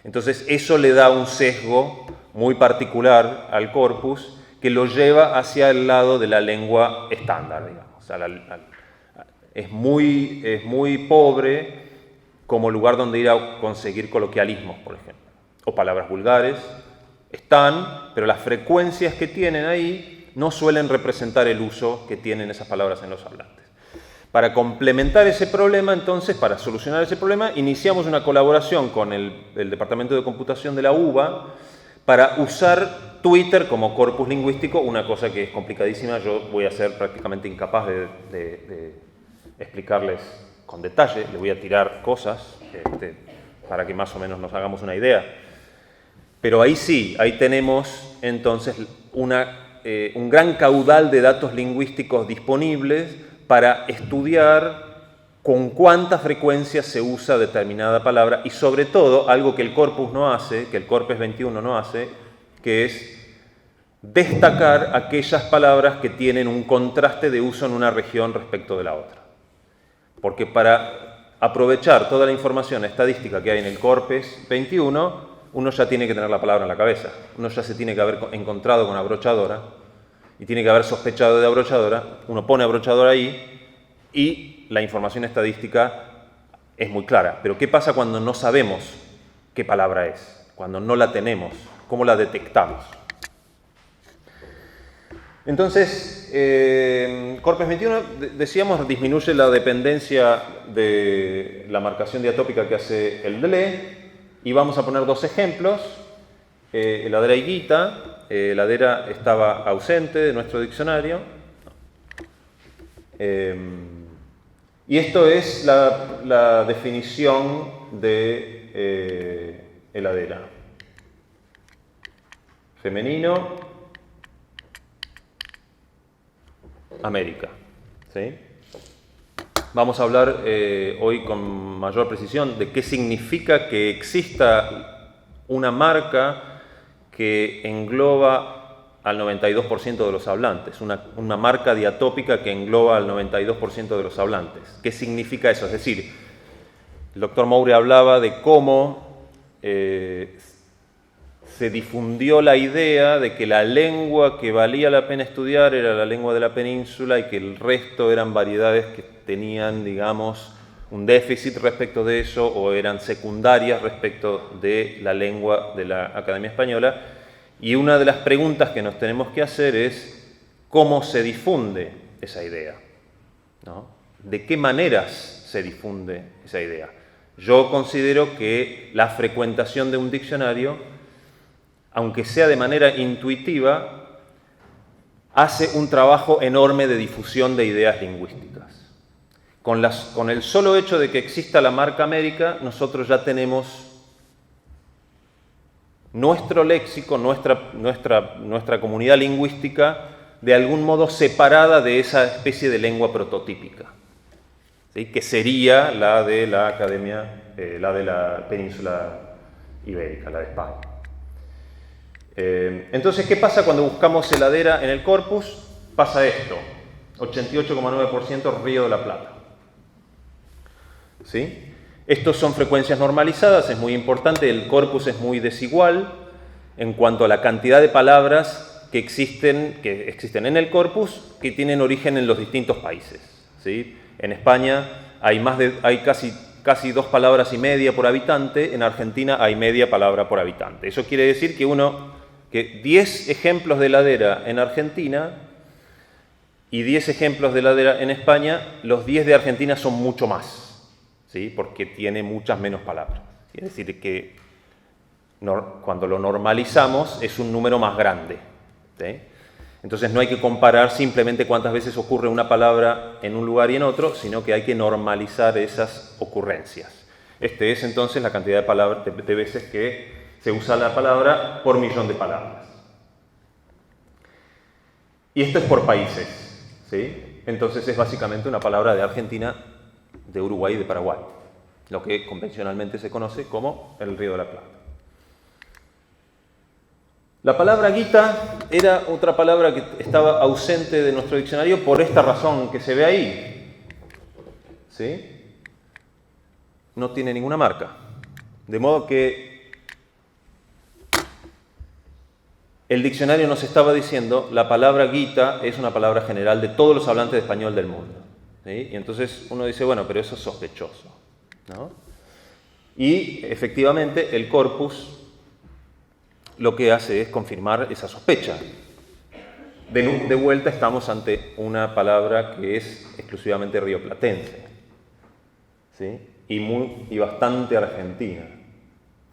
Entonces, eso le da un sesgo muy particular al corpus que lo lleva hacia el lado de la lengua estándar, digamos. O sea, es muy pobre como lugar donde ir a conseguir coloquialismos, por ejemplo, o palabras vulgares. Están, pero las frecuencias que tienen ahí no suelen representar el uso que tienen esas palabras en los hablantes. Para complementar ese problema, entonces, para solucionar ese problema, iniciamos una colaboración con el Departamento de Computación de la UBA para usar Twitter como corpus lingüístico, una cosa que es complicadísima. Yo voy a ser prácticamente incapaz de explicarles con detalle, les voy a tirar cosas para que más o menos nos hagamos una idea. Pero ahí sí, ahí tenemos entonces un gran caudal de datos lingüísticos disponibles para estudiar con cuánta frecuencia se usa determinada palabra y, sobre todo, algo que el corpus no hace, que el Corpus 21 no hace, que es destacar aquellas palabras que tienen un contraste de uso en una región respecto de la otra. Porque para aprovechar toda la información estadística que hay en el Corpus 21, uno ya tiene que tener la palabra en la cabeza, uno ya se tiene que haber encontrado con abrochadora y tiene que haber sospechado de abrochadora, uno pone abrochadora ahí y la información estadística es muy clara. Pero ¿qué pasa cuando no sabemos qué palabra es? Cuando no la tenemos, ¿cómo la detectamos? Entonces, Corpus 21, decíamos, disminuye la dependencia de la marcación diatópica que hace el DLE. Y vamos a poner dos ejemplos. Heladera y guita. Heladera estaba ausente de nuestro diccionario. Y esto es la definición de heladera. Femenino, América. ¿Sí? Vamos a hablar hoy con mayor precisión de qué significa que exista una marca que engloba al 92% de los hablantes, una marca diatópica que engloba al 92% de los hablantes. ¿Qué significa eso? Es decir, el doctor Moure hablaba de cómo se difundió la idea de que la lengua que valía la pena estudiar era la lengua de la península y que el resto eran variedades que tenían, digamos, un déficit respecto de eso o eran secundarias respecto de la lengua de la Academia Española. Y una de las preguntas que nos tenemos que hacer es cómo se difunde esa idea, ¿no? ¿De qué maneras se difunde esa idea? Yo considero que la frecuentación de un diccionario, aunque sea de manera intuitiva, hace un trabajo enorme de difusión de ideas lingüísticas. Con el solo hecho de que exista la marca América, nosotros ya tenemos nuestro léxico, nuestra comunidad lingüística, de algún modo separada de esa especie de lengua prototípica, ¿sí? Que sería la de la Academia, la de la península ibérica, la de España. Entonces, ¿qué pasa cuando buscamos heladera en el corpus? Pasa esto, 88,9% Río de la Plata. ¿Sí? Estos son frecuencias normalizadas, es muy importante, el corpus es muy desigual en cuanto a la cantidad de palabras que existen en el corpus que tienen origen en los distintos países. ¿Sí? En España hay casi casi 2 palabras y media por habitante, en Argentina hay media palabra por habitante. Eso quiere decir que 10 ejemplos de heladera en Argentina y 10 ejemplos de heladera en España, los 10 de Argentina son mucho más, ¿sí? Porque tiene muchas menos palabras. Quiere decir que cuando lo normalizamos es un número más grande, ¿sí? Entonces no hay que comparar simplemente cuántas veces ocurre una palabra en un lugar y en otro, sino que hay que normalizar esas ocurrencias. Este es entonces la cantidad de palabras, de veces que se usa la palabra por millón de palabras. Y esto es por países, ¿sí? Entonces es básicamente una palabra de Argentina, de Uruguay y de Paraguay, lo que convencionalmente se conoce como el Río de la Plata. La palabra guita era otra palabra que estaba ausente de nuestro diccionario por esta razón que se ve ahí, ¿sí? No tiene ninguna marca. De modo que el diccionario nos estaba diciendo la palabra guita es una palabra general de todos los hablantes de español del mundo, ¿sí? Y entonces uno dice, bueno, pero eso es sospechoso, ¿no? Y efectivamente el corpus lo que hace es confirmar esa sospecha. De vuelta estamos ante una palabra que es exclusivamente rioplatense, ¿sí? Y bastante argentina.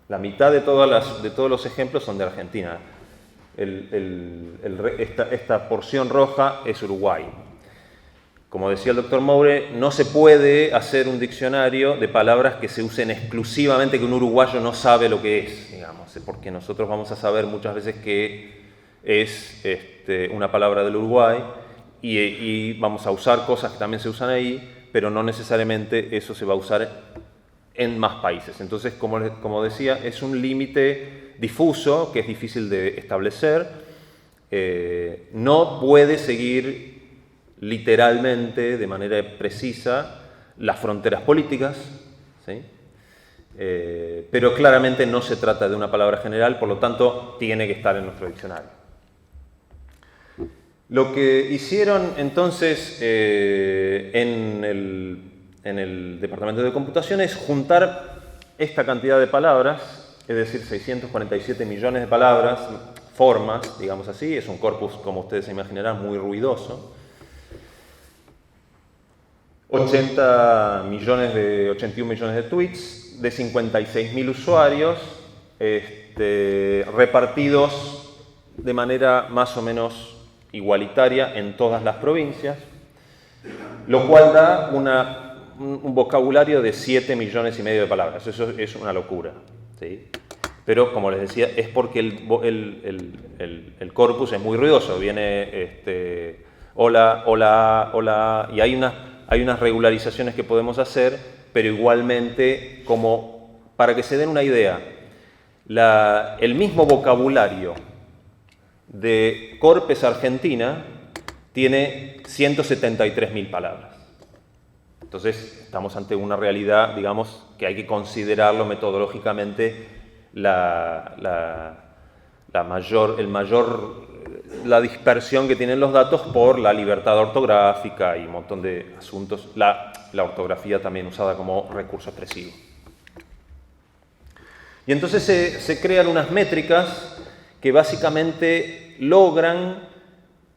La mitad de todos los ejemplos son de Argentina. Esta porción roja es Uruguay. Como decía el doctor Moure, no se puede hacer un diccionario de palabras que se usen exclusivamente, que un uruguayo no sabe lo que es, digamos, porque nosotros vamos a saber muchas veces que es una palabra del Uruguay y vamos a usar cosas que también se usan ahí, pero no necesariamente eso se va a usar en más países. Entonces, como decía, es un límite difuso que es difícil de establecer. No puede seguir literalmente, de manera precisa, las fronteras políticas, ¿sí? Pero claramente no se trata de una palabra general, por lo tanto tiene que estar en nuestro diccionario. Lo que hicieron entonces en el Departamento de Computación es juntar esta cantidad de palabras, es decir, 647 millones de palabras, formas, digamos así, es un corpus, como ustedes se imaginarán, muy ruidoso. 81 millones de tweets, de 56.000 usuarios, repartidos de manera más o menos igualitaria en todas las provincias, lo cual da un vocabulario de 7 millones y medio de palabras. Eso es una locura, ¿sí? Pero, como les decía, es porque el corpus es muy ruidoso. Viene hola, hola, hola, y hay unas regularizaciones que podemos hacer, pero igualmente, como para que se den una idea, el mismo vocabulario de Corpes Argentina tiene 173.000 palabras. Entonces, estamos ante una realidad, digamos, que hay que considerarlo metodológicamente la dispersión que tienen los datos por la libertad ortográfica y un montón de asuntos, la ortografía también usada como recurso expresivo. Y entonces se crean unas métricas que básicamente logran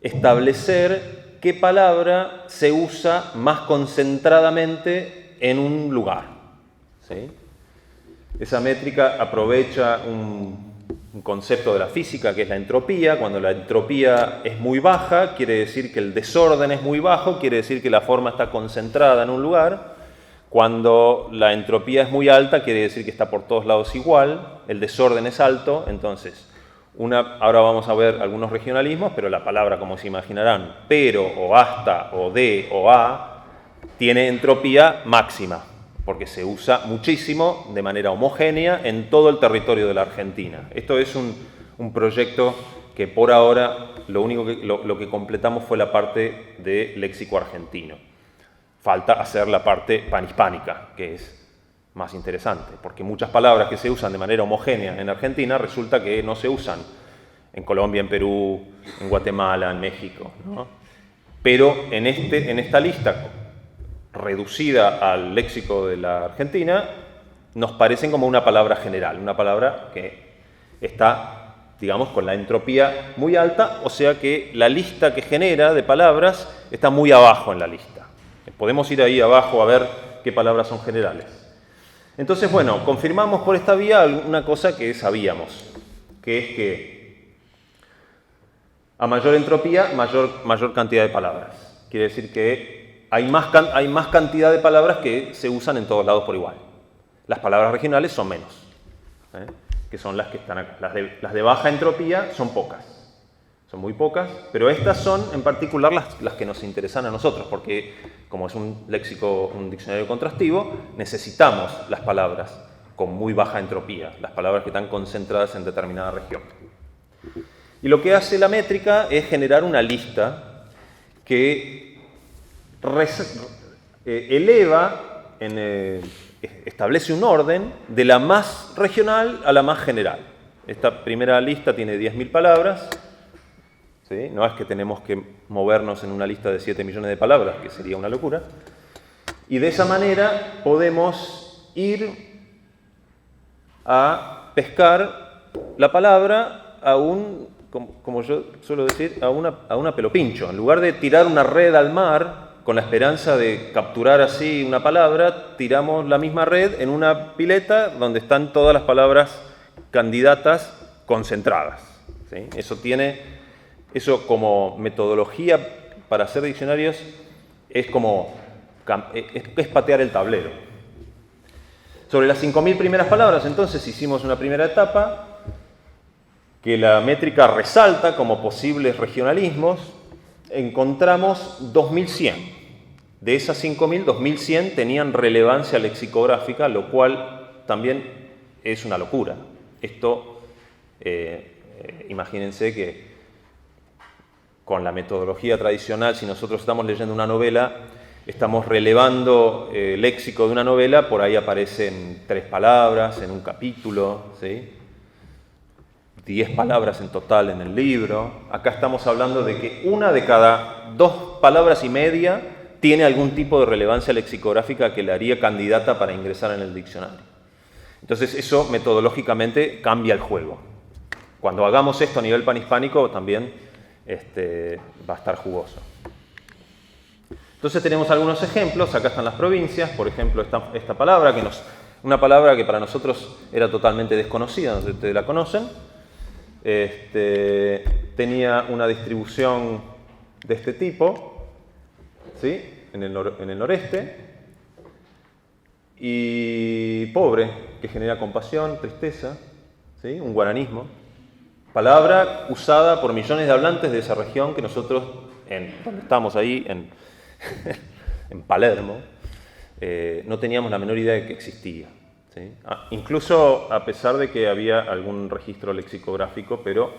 establecer qué palabra se usa más concentradamente en un lugar, ¿sí? Esa métrica aprovecha un concepto de la física, que es la entropía. Cuando la entropía es muy baja, quiere decir que el desorden es muy bajo, quiere decir que la forma está concentrada en un lugar. Cuando la entropía es muy alta, quiere decir que está por todos lados igual, el desorden es alto. Entonces, ahora vamos a ver algunos regionalismos, pero la palabra, como se imaginarán, pero o hasta o de o a, tiene entropía máxima, porque se usa muchísimo de manera homogénea en todo el territorio de la Argentina. Esto es un proyecto que por ahora lo que completamos fue la parte de léxico argentino. Falta hacer la parte panhispánica, que es más interesante, porque muchas palabras que se usan de manera homogénea en Argentina resulta que no se usan en Colombia, en Perú, en Guatemala, en México, ¿no? Pero en esta lista reducida al léxico de la Argentina, nos parecen como una palabra general, una palabra que está, digamos, con la entropía muy alta, o sea que la lista que genera de palabras está muy abajo en la lista. Podemos ir ahí abajo a ver qué palabras son generales. Entonces, bueno, confirmamos por esta vía una cosa que sabíamos, que es que a mayor entropía, mayor cantidad de palabras. Quiere decir que hay más cantidad de palabras que se usan en todos lados por igual. Las palabras regionales son menos, que son las que están acá. Las de baja entropía son pocas, son muy pocas, pero estas son en particular las que nos interesan a nosotros, porque como es un léxico, un diccionario contrastivo, necesitamos las palabras con muy baja entropía, las palabras que están concentradas en determinada región. Y lo que hace la métrica es generar una lista que establece un orden de la más regional a la más general. Esta primera lista tiene 10.000 palabras. ¿Sí? No es que tenemos que movernos en una lista de 7 millones de palabras, que sería una locura. Y de esa manera podemos ir a pescar la palabra a como yo suelo decir, a una pelopincho. En lugar de tirar una red al mar con la esperanza de capturar así una palabra, tiramos la misma red en una pileta donde están todas las palabras candidatas concentradas. ¿Sí? Eso como metodología para hacer diccionarios es patear el tablero. Sobre las 5.000 primeras palabras, entonces, hicimos una primera etapa que la métrica resalta como posibles regionalismos. Encontramos 2.100. De esas 5.000, 2.100 tenían relevancia lexicográfica, lo cual también es una locura. Esto, imagínense que con la metodología tradicional, si nosotros estamos leyendo una novela, estamos relevando el léxico de una novela, por ahí aparecen 3 palabras en un capítulo, ¿sí? 10 palabras en total en el libro. Acá estamos hablando de que una de cada 2 palabras y media tiene algún tipo de relevancia lexicográfica que le haría candidata para ingresar en el diccionario. Entonces eso metodológicamente cambia el juego. Cuando hagamos esto a nivel panhispánico también va a estar jugoso. Entonces tenemos algunos ejemplos, acá están las provincias, por ejemplo esta palabra, una palabra que para nosotros era totalmente desconocida, no sé si ustedes la conocen. Tenía una distribución de este tipo, ¿sí? en el noreste, y pobre, que genera compasión, tristeza, ¿sí? Un guaranismo. Palabra usada por millones de hablantes de esa región que nosotros, donde estamos ahí, en Palermo, no teníamos la menor idea de que existía. ¿Sí? Incluso a pesar de que había algún registro lexicográfico, pero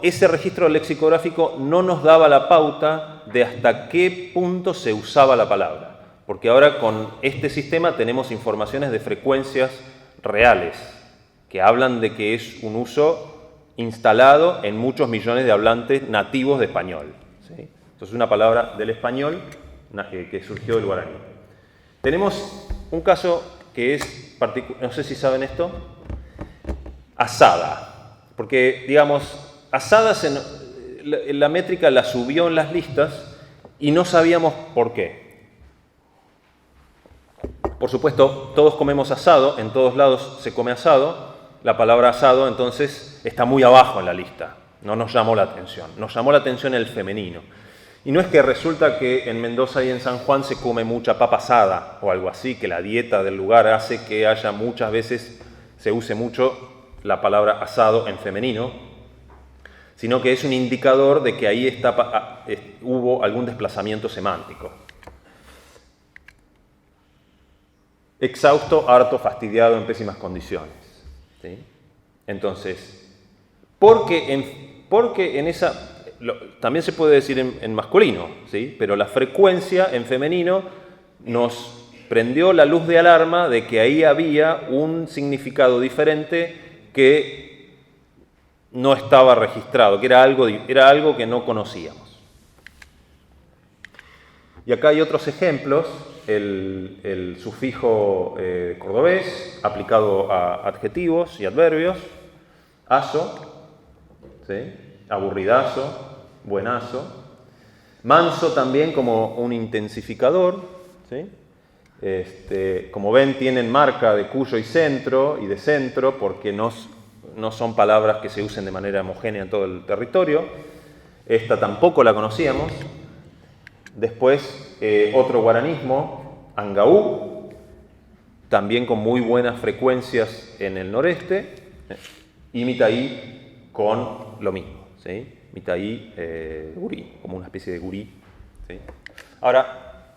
ese registro lexicográfico no nos daba la pauta de hasta qué punto se usaba la palabra. Porque ahora con este sistema tenemos informaciones de frecuencias reales que hablan de que es un uso instalado en muchos millones de hablantes nativos de español. ¿Sí? Entonces es una palabra del español que surgió del guaraní. Tenemos un caso que es particular, no sé si saben esto, asada. Porque, digamos, asadas la métrica la subió en las listas y no sabíamos por qué. Por supuesto, todos comemos asado, en todos lados se come asado. La palabra asado, entonces, está muy abajo en la lista. No nos llamó la atención. Nos llamó la atención el femenino. Y no es que resulta que en Mendoza y en San Juan se come mucha papa asada o algo así, que la dieta del lugar hace que haya muchas veces, se use mucho la palabra asado en femenino, sino que es un indicador de que ahí hubo algún desplazamiento semántico. Exhausto, harto, fastidiado, en pésimas condiciones. ¿Sí? Entonces, porque en esa... también se puede decir en masculino, ¿sí? Pero la frecuencia en femenino nos prendió la luz de alarma de que ahí había un significado diferente que no estaba registrado, que era algo que no conocíamos. Y acá hay otros ejemplos, el sufijo cordobés aplicado a adjetivos y adverbios, aso, ¿sí? Aburridazo, buenazo, manso también como un intensificador, ¿sí? Como ven, tienen marca de cuyo y de centro, porque no son palabras que se usen de manera homogénea en todo el territorio. Esta tampoco la conocíamos. Después, otro guaranismo, angaú, también con muy buenas frecuencias en el noreste, y mitaí con lo mismo, ¿sí? Mitaí, gurí, como una especie de gurí, ¿sí? Ahora,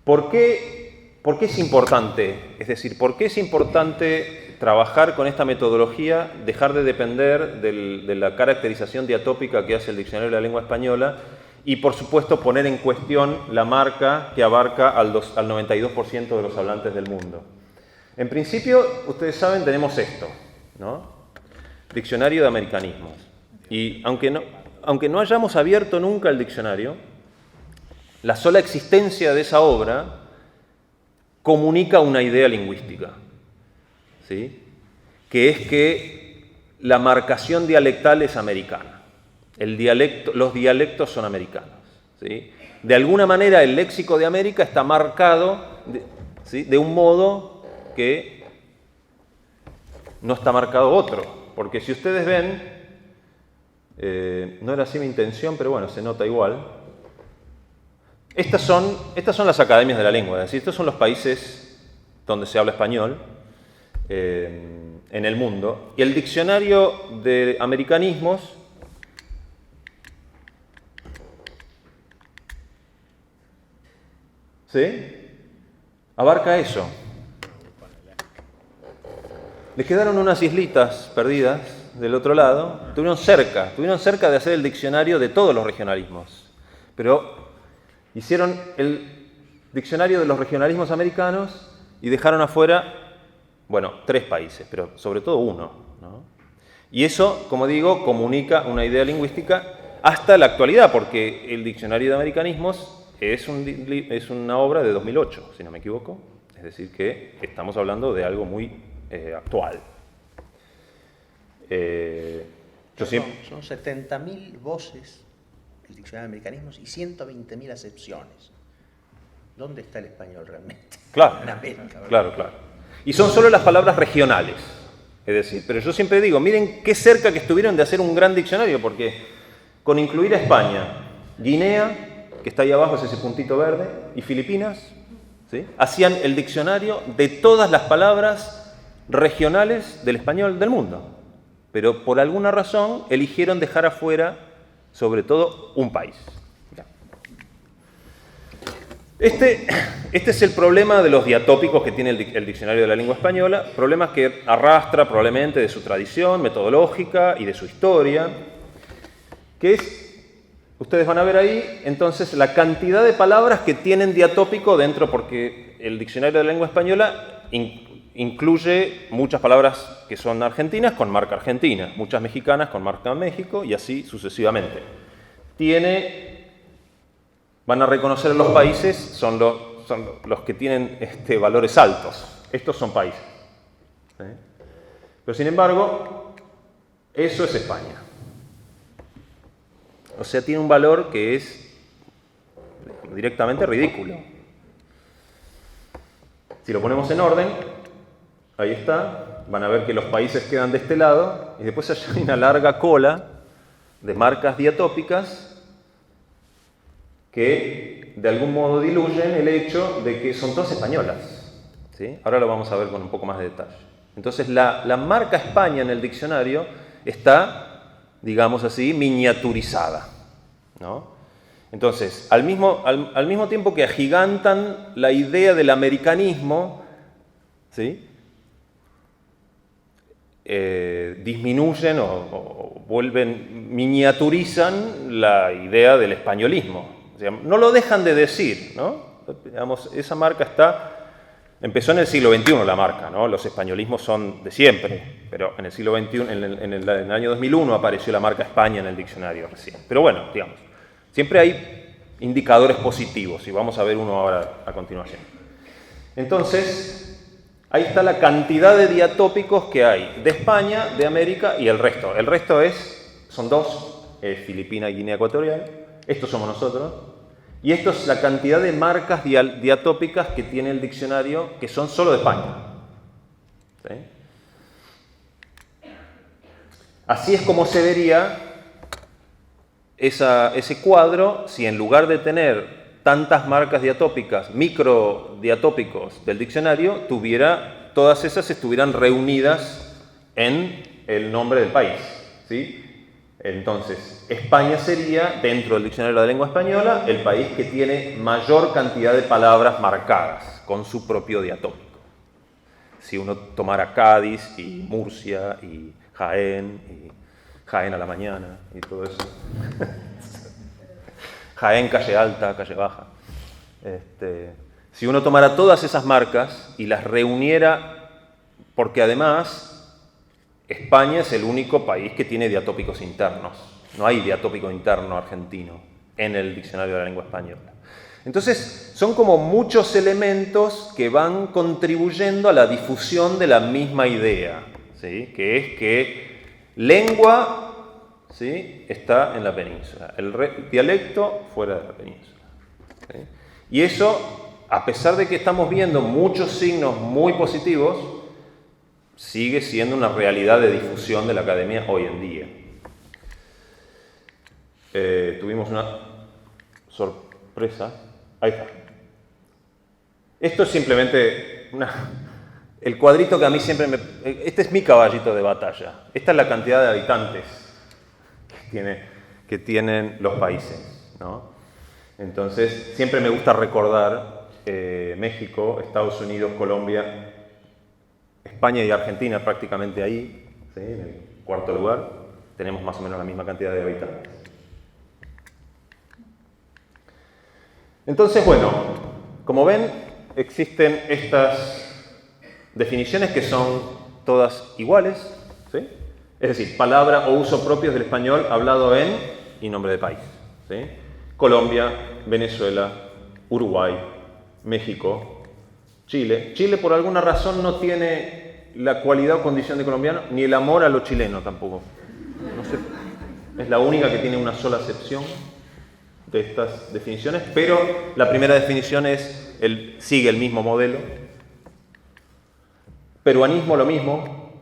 ¿por qué es importante? Es decir, ¿por qué es importante trabajar con esta metodología, dejar de depender de la caracterización diatópica que hace el Diccionario de la Lengua Española y, por supuesto, poner en cuestión la marca que abarca al 92% de los hablantes del mundo? En principio, ustedes saben, tenemos esto, ¿no? Diccionario de americanismos. Y aunque no hayamos abierto nunca el diccionario, la sola existencia de esa obra comunica una idea lingüística, ¿sí? Que es que la marcación dialectal es americana. Los dialectos son americanos, ¿sí? De alguna manera el léxico de América está marcado, ¿sí? De un modo que no está marcado otro. Porque si ustedes ven, no era así mi intención, pero bueno, se nota igual. Estas son las academias de la lengua, es decir, estos son los países donde se habla español en el mundo. Y el diccionario de americanismos ¿sí? Abarca eso. Le quedaron unas islitas perdidas del otro lado. Estuvieron cerca de hacer el diccionario de todos los regionalismos. Pero hicieron el diccionario de los regionalismos americanos y dejaron afuera, bueno, 3 países, pero sobre todo uno, ¿no? Y eso, como digo, comunica una idea lingüística hasta la actualidad, porque el diccionario de americanismos es una obra de 2008, si no me equivoco. Es decir, que estamos hablando de algo muy actual. Son 70.000 voces el diccionario de americanismos y 120.000 acepciones. ¿Dónde está el español realmente? Claro, en América, ¿verdad? Claro. Y son solo las palabras regionales. Es decir, pero yo siempre digo, miren qué cerca que estuvieron de hacer un gran diccionario, porque con incluir a España, Guinea, que está ahí abajo, es ese puntito verde, y Filipinas, ¿sí? Hacían el diccionario de todas las palabras regionales del español del mundo. Pero por alguna razón eligieron dejar afuera, sobre todo, un país. Este es el problema de los diatópicos que tiene el diccionario de la lengua española, problemas que arrastra probablemente de su tradición metodológica y de su historia, que es, ustedes van a ver ahí, entonces, la cantidad de palabras que tienen diatópico dentro, porque el diccionario de la lengua española incluye muchas palabras que son argentinas con marca argentina, muchas mexicanas con marca México y así sucesivamente. Van a reconocer los países, son los que tienen valores altos. Estos son países. ¿Sí? Pero sin embargo, eso es España. O sea, tiene un valor que es directamente ridículo. Si lo ponemos en orden, ahí está, van a ver que los países quedan de este lado y después hay una larga cola de marcas diatópicas que de algún modo diluyen el hecho de que son todas españolas, ¿sí? Ahora lo vamos a ver con un poco más de detalle. Entonces la marca España en el diccionario está, digamos así, miniaturizada, ¿no? Entonces, al mismo tiempo que agigantan la idea del americanismo, ¿sí? Disminuyen o miniaturizan la idea del españolismo. O sea, no lo dejan de decir, ¿no? Digamos, esa marca empezó en el siglo XXI la marca, ¿no? Los españolismos son de siempre, pero en el siglo XXI, en el año 2001 apareció la marca España en el diccionario recién. Pero bueno, digamos, siempre hay indicadores positivos, y vamos a ver uno ahora a continuación. Entonces, ahí está la cantidad de diatópicos que hay de España, de América y el resto. El resto son dos, Filipina y Guinea Ecuatorial. Estos somos nosotros. Y esto es la cantidad de marcas diatópicas que tiene el diccionario, que son solo de España. ¿Sí? Así es como se vería ese cuadro si en lugar de tener tantas marcas diatópicas, microdiatópicos del diccionario, todas esas estuvieran reunidas en el nombre del país. ¿Sí? Entonces, España sería, dentro del diccionario de la lengua española, el país que tiene mayor cantidad de palabras marcadas con su propio diatópico. Si uno tomara Cádiz y Murcia y Jaén a la mañana y todo eso. Jaén, calle alta, calle baja. Si uno tomara todas esas marcas y las reuniera, porque además España es el único país que tiene diatópicos internos. No hay diatópico interno argentino en el diccionario de la lengua española. Entonces, son como muchos elementos que van contribuyendo a la difusión de la misma idea, ¿sí? Que es que lengua, ¿sí?, está en la península, el dialecto fuera de la península. ¿Sí? Y eso, a pesar de que estamos viendo muchos signos muy positivos, sigue siendo una realidad de difusión de la academia hoy en día. Tuvimos una sorpresa. Ahí está. Esto es simplemente el cuadrito que a mí siempre Este es mi caballito de batalla. Esta es la cantidad de habitantes que tienen los países, ¿no? Entonces, siempre me gusta recordar México, Estados Unidos, Colombia, España y Argentina prácticamente ahí, ¿sí?, en el cuarto lugar. Tenemos más o menos la misma cantidad de habitantes. Entonces, bueno, como ven, existen estas definiciones que son todas iguales, ¿sí? Es decir, palabra o uso propios del español hablado en y nombre de país, ¿sí? Colombia, Venezuela, Uruguay, México, Chile. Chile por alguna razón no tiene la cualidad o condición de colombiano, ni el amor a lo chileno tampoco. No sé, es la única que tiene una sola acepción de estas definiciones, pero la primera definición sigue el mismo modelo. Peruanismo lo mismo,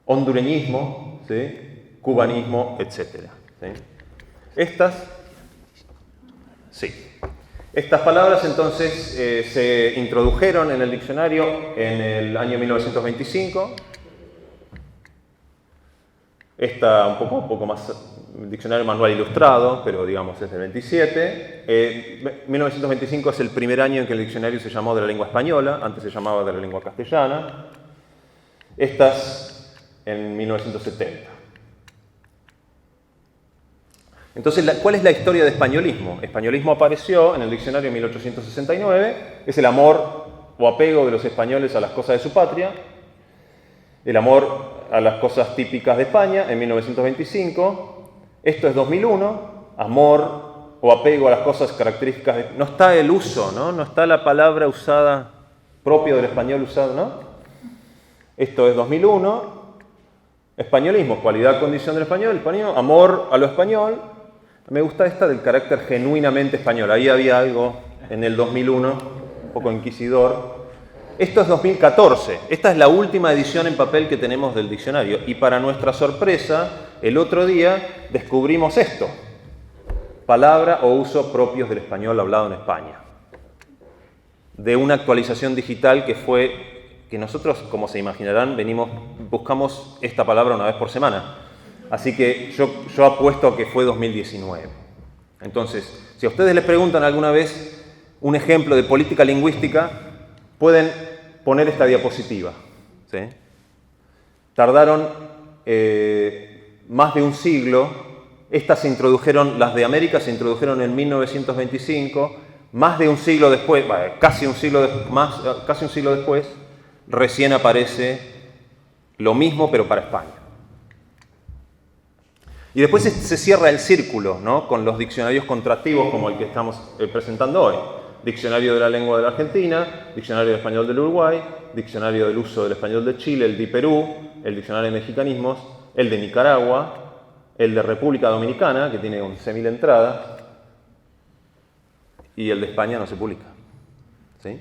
hondureñismo, ¿sí?, cubanismo, etc. ¿Sí? Estas palabras entonces se introdujeron en el diccionario en el año 1925. Esta un poco más, diccionario manual ilustrado, pero digamos es del 27. 1925 es el primer año en que el diccionario se llamó de la lengua española, antes se llamaba de la lengua castellana. Estas en 1970. Entonces, ¿cuál es la historia de españolismo? Españolismo apareció en el diccionario en 1869, es el amor o apego de los españoles a las cosas de su patria, el amor a las cosas típicas de España en 1925, esto es 2001, amor o apego a las cosas características de... No está el uso, ¿no? No está la palabra usada, propio del español usado, ¿no? Esto es 2001, españolismo, cualidad, condición del español, amor a lo español. Me gusta esta del carácter genuinamente español. Ahí había algo en el 2001, un poco inquisidor. Esto es 2014. Esta es la última edición en papel que tenemos del diccionario. Y para nuestra sorpresa, el otro día descubrimos esto. Palabra o uso propios del español hablado en España. De una actualización digital que nosotros, como se imaginarán, buscamos esta palabra una vez por semana. Así que yo apuesto a que fue 2019. Entonces, si a ustedes les preguntan alguna vez un ejemplo de política lingüística, pueden poner esta diapositiva, ¿sí? Tardaron más de un siglo. Estas las de América se introdujeron en 1925. Más de un siglo después, casi un siglo después, recién aparece lo mismo, pero para España. Y después se cierra el círculo, ¿no? Con los diccionarios contractivos como el que estamos presentando hoy. Diccionario de la lengua de la Argentina, Diccionario de español del Uruguay, Diccionario del uso del español de Chile, el de Perú, el Diccionario de mexicanismos, el de Nicaragua, el de República Dominicana, que tiene 11.000 entradas, y el de España no se publica. ¿Sí?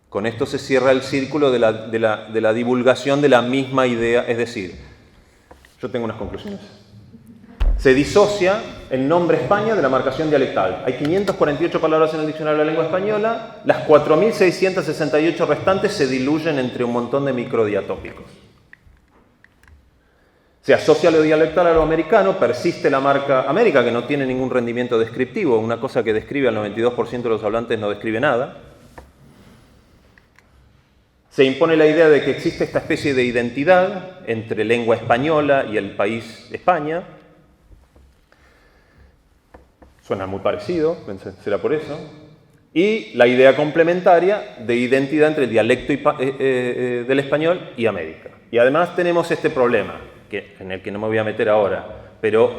Con esto se cierra el círculo de la divulgación de la misma idea, es decir, yo tengo unas conclusiones. Se disocia el nombre España de la marcación dialectal. Hay 548 palabras en el diccionario de la lengua española, las 4.668 restantes se diluyen entre un montón de microdiatópicos. Se asocia lo dialectal a lo americano, persiste la marca América, que no tiene ningún rendimiento descriptivo, una cosa que describe al 92% de los hablantes no describe nada. Se impone la idea de que existe esta especie de identidad entre lengua española y el país España. Suena muy parecido, será por eso. Y la idea complementaria de identidad entre el dialecto del español y América. Y además tenemos este problema, en el que no me voy a meter ahora, pero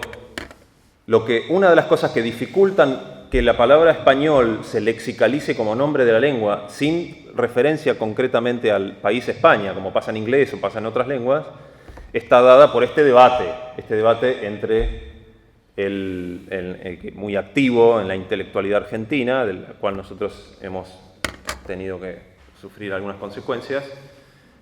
una de las cosas que dificultan que la palabra español se lexicalice como nombre de la lengua sin referencia concretamente al país España, como pasa en inglés o pasa en otras lenguas, está dada por este debate entre el muy activo en la intelectualidad argentina, del cual nosotros hemos tenido que sufrir algunas consecuencias,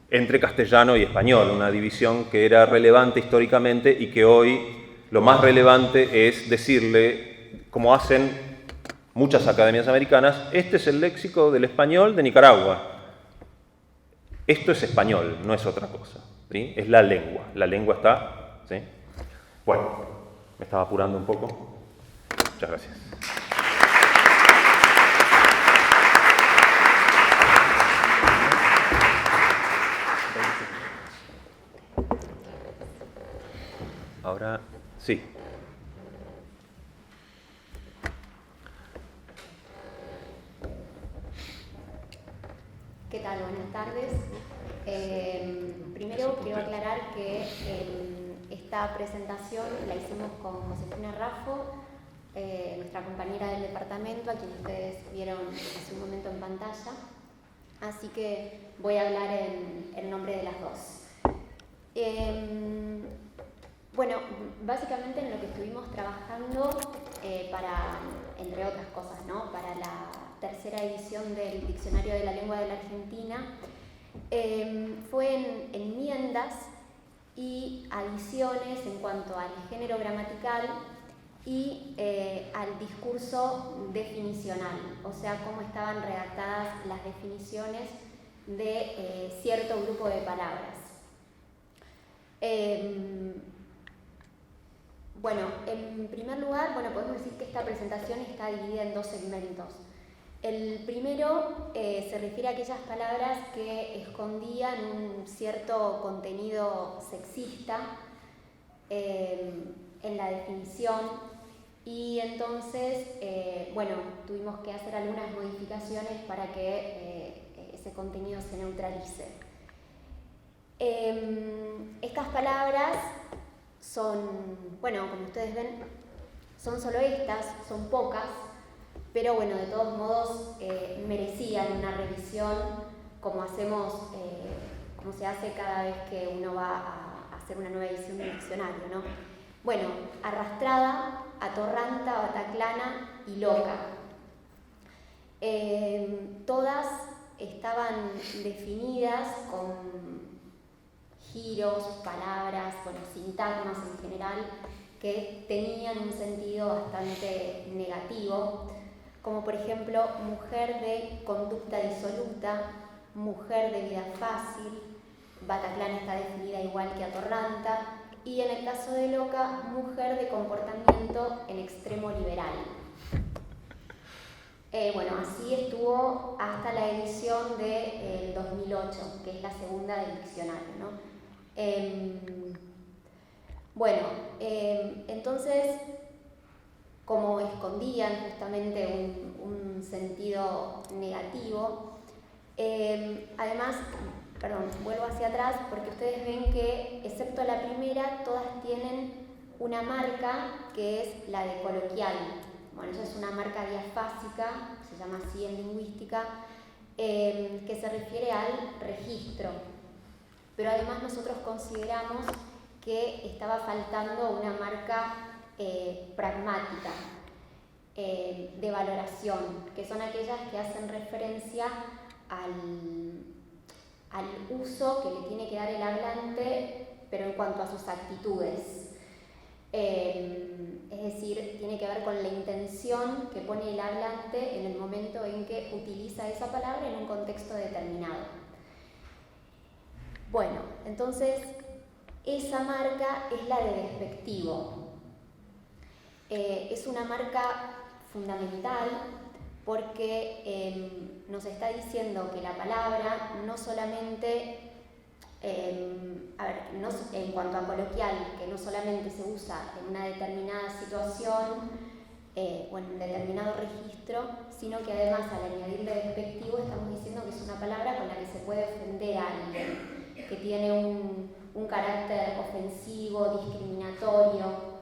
entre castellano y español, una división que era relevante históricamente y que hoy lo más relevante es decirle, como hacen muchas academias americanas, este es el léxico del español de Nicaragua. Esto es español, no es otra cosa, ¿sí? Es la lengua está, ¿sí? Bueno, me estaba apurando un poco. Muchas gracias. Ahora, sí. ¿Qué tal? Buenas tardes. Primero quiero aclarar que esta presentación la hicimos con Josefina Raffo, nuestra compañera del departamento, a quien ustedes vieron hace un momento en pantalla. Así que voy a hablar en nombre de las dos. Bueno, básicamente en lo que estuvimos trabajando para, entre otras cosas, ¿no? Para la tercera edición del Diccionario de la Lengua de la Argentina, fue en enmiendas y adiciones en cuanto al género gramatical y al discurso definicional, o sea, cómo estaban redactadas las definiciones de cierto grupo de palabras. Bueno, en primer lugar, podemos decir que esta presentación está dividida en dos segmentos. El primero se refiere a aquellas palabras que escondían un cierto contenido sexista en la definición y entonces, tuvimos que hacer algunas modificaciones para que ese contenido se neutralice. Estas palabras son, como ustedes ven, son solo estas, son pocas, pero de todos modos merecían una revisión como se hace cada vez que uno va a hacer una nueva edición del diccionario, ¿no? Arrastrada, atorranta, bataclana y loca. Todas estaban definidas con giros, palabras, sintagmas en general, que tenían un sentido bastante negativo, como por ejemplo, mujer de conducta disoluta, mujer de vida fácil, bataclana está definida igual que atorranta, y en el caso de loca, mujer de comportamiento en extremo liberal. Así estuvo hasta la edición del 2008, que es la segunda del diccionario, ¿no? Entonces, como escondían justamente un sentido negativo, además, vuelvo hacia atrás porque ustedes ven que, excepto la primera, todas tienen una marca que es la de coloquial. Bueno, esa es una marca diafásica, se llama así en lingüística, que se refiere al registro. Pero además nosotros consideramos que estaba faltando una marca pragmática, de valoración, que son aquellas que hacen referencia al uso que le tiene que dar el hablante, pero en cuanto a sus actitudes. Es decir, tiene que ver con la intención que pone el hablante en el momento en que utiliza esa palabra en un contexto determinado. Bueno, entonces esa marca es la de despectivo. Es una marca fundamental porque nos está diciendo que la palabra no solamente, en cuanto a coloquial, que no solamente se usa en una determinada situación o en un determinado registro, sino que además al añadirle despectivo estamos diciendo que es una palabra con la que se puede ofender a alguien, que tiene un carácter ofensivo, discriminatorio.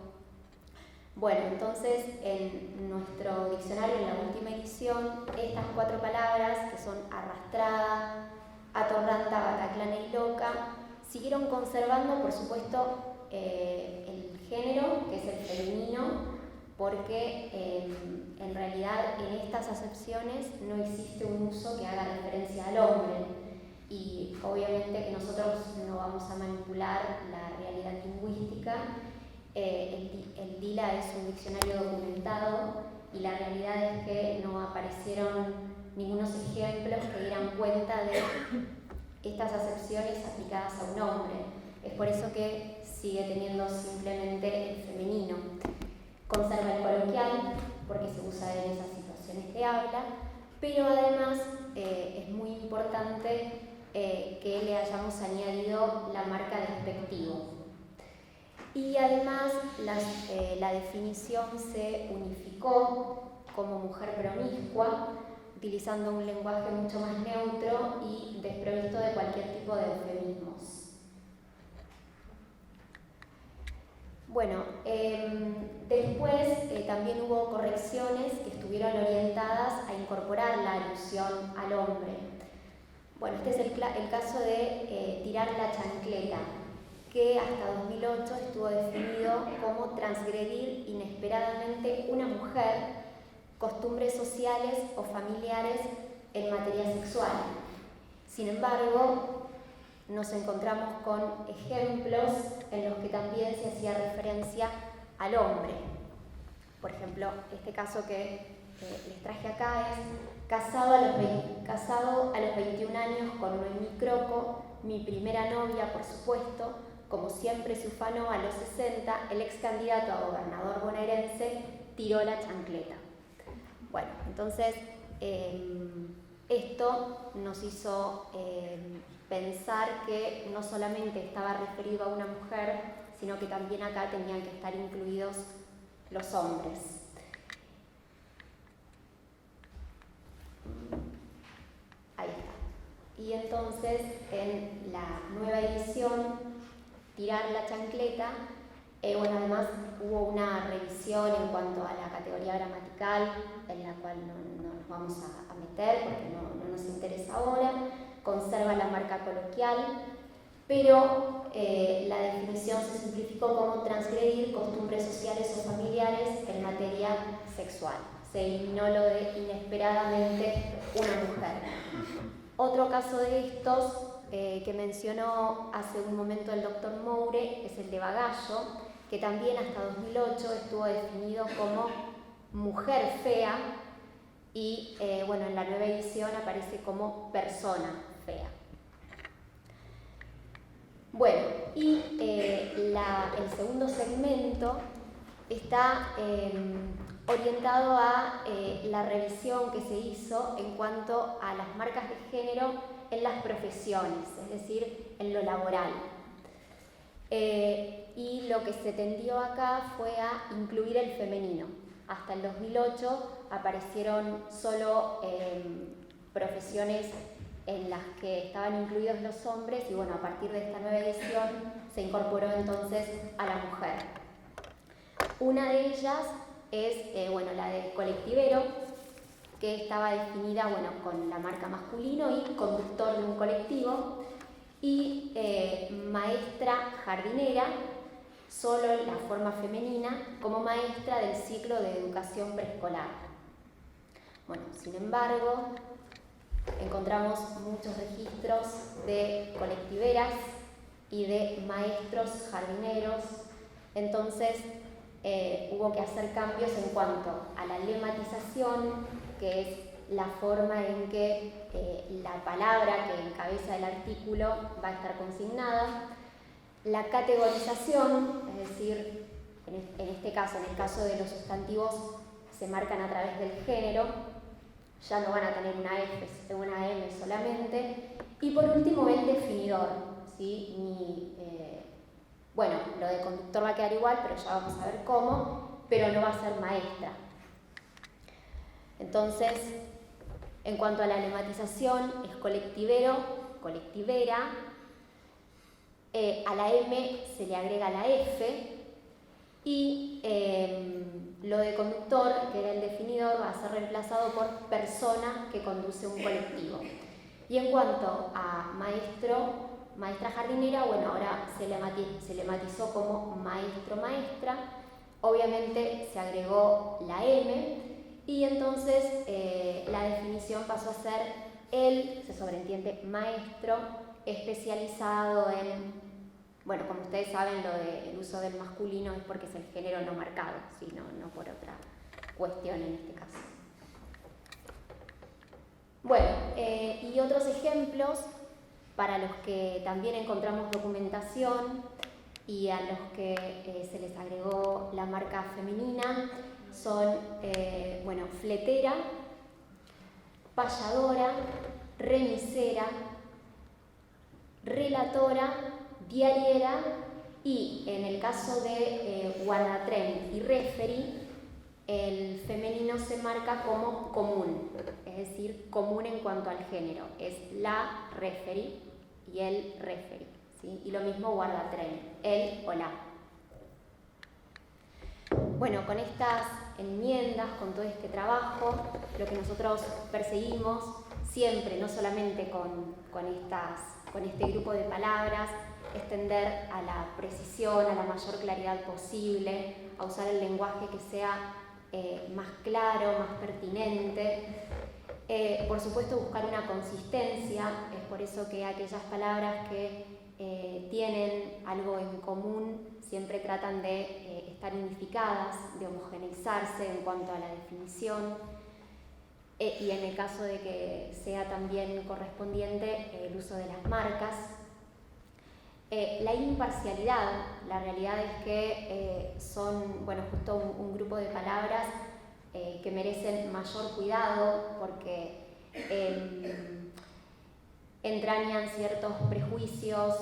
Bueno, entonces en nuestro diccionario, en la última edición, estas 4 palabras, que son arrastrada, atorranta, bataclana y loca, siguieron conservando, por supuesto, el género, que es el femenino, porque en realidad en estas acepciones no existe un uso que haga referencia al hombre. Y obviamente que nosotros no vamos a manipular la realidad lingüística. El DILA es un diccionario documentado y la realidad es que no aparecieron ningunos ejemplos que dieran cuenta de estas acepciones aplicadas a un hombre. Es por eso que sigue teniendo simplemente el femenino. Conserva el coloquial porque se usa en esas situaciones de habla, pero además es muy importante que le hayamos añadido la marca despectivo. Y además la definición se unificó como mujer promiscua, utilizando un lenguaje mucho más neutro y desprovisto de cualquier tipo de eufemismos. Bueno, después también hubo correcciones que estuvieron orientadas a incorporar la alusión al hombre. Bueno, este es el caso de tirar la chancleta, que hasta 2008 estuvo definido como transgredir inesperadamente una mujer, costumbres sociales o familiares en materia sexual. Sin embargo, nos encontramos con ejemplos en los que también se hacía referencia al hombre. Por ejemplo, este caso que les traje acá es casado a los 21 años con Noemí Croco, mi primera novia, por supuesto. Como siempre se ufanó, a los 60, el ex candidato a gobernador bonaerense tiró la chancleta. Bueno, entonces esto nos hizo pensar que no solamente estaba referido a una mujer, sino que también acá tenían que estar incluidos los hombres. Ahí está. Y entonces en la nueva edición, tirar la chancleta, además hubo una revisión en cuanto a la categoría gramatical, en la cual no nos vamos a meter porque no nos interesa ahora. Conserva la marca coloquial, pero la definición se simplificó como transgredir costumbres sociales o familiares en materia sexual. Se eliminó lo de inesperadamente una mujer. Otro caso de estos que mencionó hace un momento el doctor Moure es el de Bagallo, que también hasta 2008 estuvo definido como mujer fea y en la nueva edición aparece como persona fea. Bueno, y el segundo segmento está orientado a la revisión que se hizo en cuanto a las marcas de género en las profesiones, es decir, en lo laboral. Y lo que se tendió acá fue a incluir el femenino. Hasta el 2008 aparecieron solo profesiones en las que estaban incluidos los hombres y a partir de esta nueva edición se incorporó entonces a la mujer. Una de ellas es la de colectivero, que estaba definida con la marca masculino y conductor de un colectivo, y maestra jardinera, solo la forma femenina, como maestra del ciclo de educación preescolar. Sin embargo, encontramos muchos registros de colectiveras y de maestros jardineros, entonces hubo que hacer cambios en cuanto a la lematización, que es la forma en que la palabra que encabeza el artículo va a estar consignada, la categorización, es decir, en este caso, en el caso de los sustantivos, se marcan a través del género, ya no van a tener una F, una M solamente, y por último el definidor, ¿sí? Lo de conductor va a quedar igual, pero ya vamos a ver cómo, pero no va a ser maestra. Entonces, en cuanto a la lematización, es colectivero, colectivera, a la M se le agrega la F, y lo de conductor, que era el definidor, va a ser reemplazado por persona que conduce un colectivo. Y en cuanto a maestra jardinera, ahora se lematizó como maestro-maestra, obviamente se agregó la M, y entonces la definición pasó a ser se sobreentiende maestro, especializado en, como ustedes saben, lo del uso del masculino es porque es el género no marcado, ¿sí? No por otra cuestión en este caso. Y otros ejemplos para los que también encontramos documentación y a los que se les agregó la marca femenina son, fletera, payadora, remisera, relatora, diariera, y en el caso de guardatren y referee, el femenino se marca como común, es decir, común en cuanto al género, es la referee y el referee, ¿sí? Y lo mismo guardatren, él o la. Con estas enmiendas, con todo este trabajo, lo que nosotros perseguimos siempre, no solamente con este grupo de palabras, es tender a la precisión, a la mayor claridad posible, a usar el lenguaje que sea más claro, más pertinente. Por supuesto, buscar una consistencia, es por eso que aquellas palabras que tienen algo en común siempre tratan de estar unificadas, de homogeneizarse en cuanto a la definición, y en el caso de que sea también correspondiente el uso de las marcas. La imparcialidad, la realidad es que son justo un grupo de palabras que merecen mayor cuidado porque entrañan ciertos prejuicios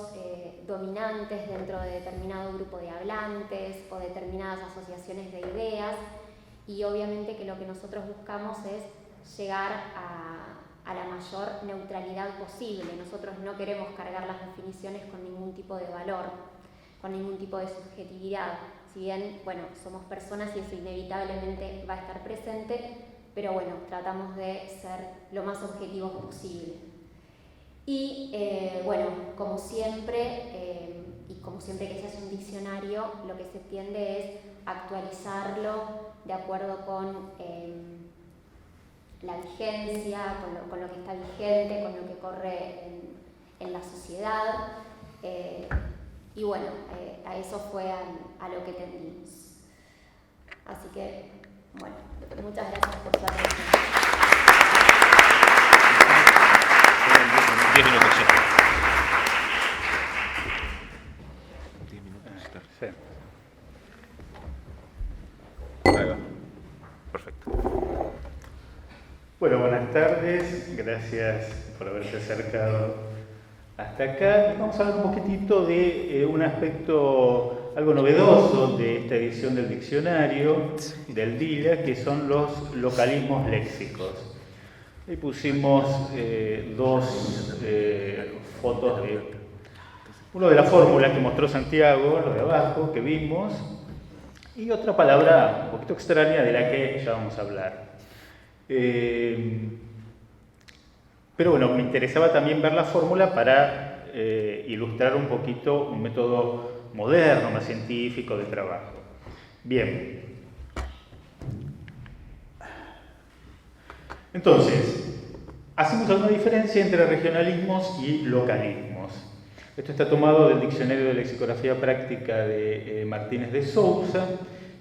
dominantes dentro de determinado grupo de hablantes o determinadas asociaciones de ideas, y obviamente que lo que nosotros buscamos es llegar a la mayor neutralidad posible. Nosotros no queremos cargar las definiciones con ningún tipo de valor, con ningún tipo de subjetividad. Si bien, somos personas y eso inevitablemente va a estar presente, pero tratamos de ser lo más objetivos posible. Y como siempre, que se hace un diccionario, lo que se tiende es actualizarlo de acuerdo con la vigencia, con lo que está vigente, con lo que corre en la sociedad. A eso fue a lo que tendimos. Así que, muchas gracias por su atención. 10 minutos, sí. 10 minutos. Sí. Ahí va. Perfecto. Buenas tardes, gracias por haberte acercado hasta acá. Vamos a hablar un poquitito de un aspecto algo novedoso de esta edición del diccionario del DILA, que son los localismos léxicos. Ahí pusimos dos fotos uno de la fórmula que mostró Santiago, lo de abajo, que vimos, y otra palabra un poquito extraña de la que ya vamos a hablar. Pero bueno, me interesaba también ver la fórmula para ilustrar un poquito un método moderno, más científico de trabajo. Bien. Entonces, hacemos alguna diferencia entre regionalismos y localismos. Esto está tomado del Diccionario de Lexicografía Práctica de Martínez de Sousa,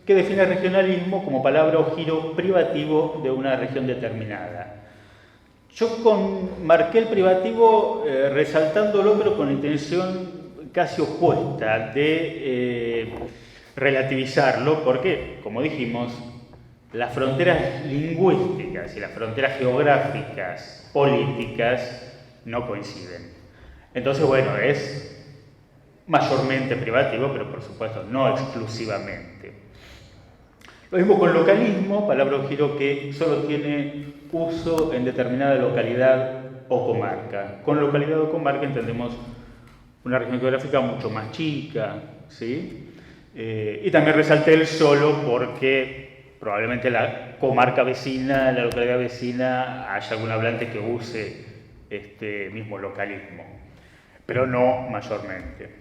que define regionalismo como palabra o giro privativo de una región determinada. Yo marqué el privativo resaltándolo, pero con la intención casi opuesta de relativizarlo, porque, como dijimos, las fronteras lingüísticas y las fronteras geográficas, políticas, no coinciden. Entonces, bueno, es mayormente privativo, pero por supuesto no exclusivamente. Lo mismo con localismo, palabra o giro que solo tiene uso en determinada localidad o comarca. Con localidad o comarca entendemos una región geográfica mucho más chica, ¿sí? Y también resalté el solo porque probablemente la comarca vecina, la localidad vecina, haya algún hablante que use este mismo localismo, pero no mayormente.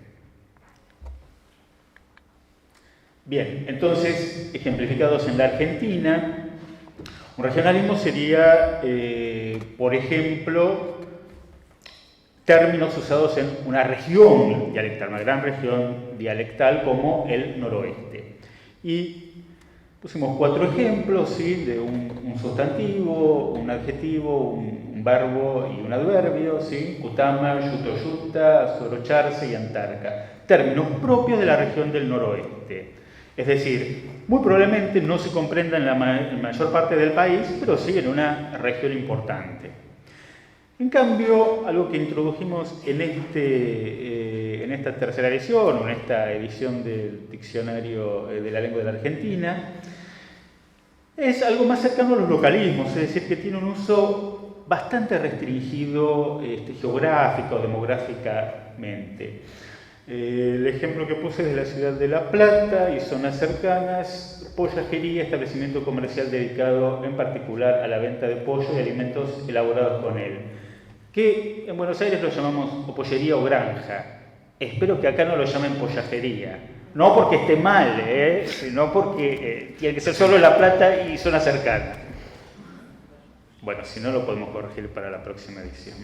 Bien, entonces, ejemplificados en la Argentina, un regionalismo sería, por ejemplo, términos usados en una región dialectal, una gran región dialectal como el noroeste. Y pusimos 4 ejemplos, ¿sí? De un sustantivo, un adjetivo, un verbo y un adverbio, ¿sí? Cutama, Yutoyuta, Sorocharse y Antarca. Términos propios de la región del noroeste. Es decir, muy probablemente no se comprenda en la mayor parte del país, pero sí en una región importante. En cambio, algo que introdujimos en esta tercera edición, o en esta edición del Diccionario de la Lengua de la Argentina, es algo más cercano a los localismos, es decir, que tiene un uso bastante restringido geográfico, demográficamente. El ejemplo que puse es de la ciudad de La Plata y zonas cercanas, pollajería, establecimiento comercial dedicado en particular a la venta de pollo y alimentos elaborados con él, que en Buenos Aires lo llamamos o pollería o granja. Espero que acá no lo llamen pollajería, no porque esté mal, sino porque tiene que ser solo en La Plata y zona cercana. Bueno, si no lo podemos corregir para la próxima edición.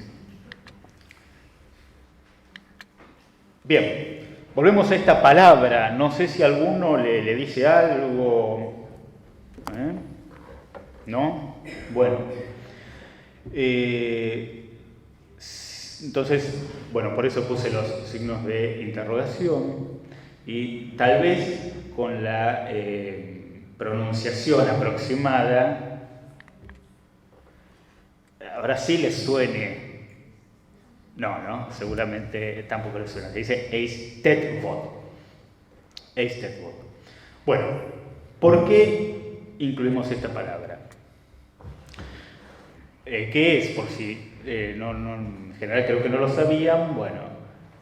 Bien, volvemos a esta palabra. No sé si alguno le dice algo. ¿No? Bueno. Entonces, bueno, por eso puse los signos de interrogación y tal vez con la pronunciación aproximada, ahora sí les suene. No, seguramente tampoco les suena. Se dice Eisteddfod. Eisteddfod. Bueno, ¿por qué incluimos esta palabra? ¿Qué es? Por si en general creo que no lo sabían. Bueno,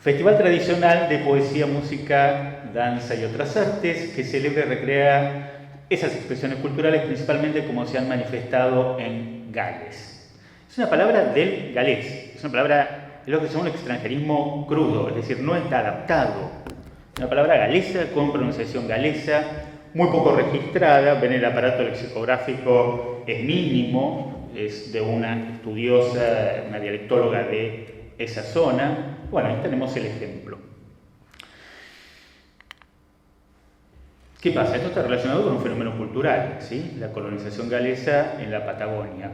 festival tradicional de poesía, música, danza y otras artes que celebra y recrea esas expresiones culturales principalmente como se han manifestado en Gales. Es una palabra del galés, es una palabra, es lo que se llama un extranjerismo crudo, es decir, no está adaptado. Es una palabra galesa con pronunciación galesa, muy poco registrada. Ven, el aparato lexicográfico es mínimo, es de una estudiosa, una dialectóloga de esa zona. Bueno, ahí tenemos el ejemplo. ¿Qué pasa? Esto está relacionado con un fenómeno cultural, ¿sí? La colonización galesa en la Patagonia,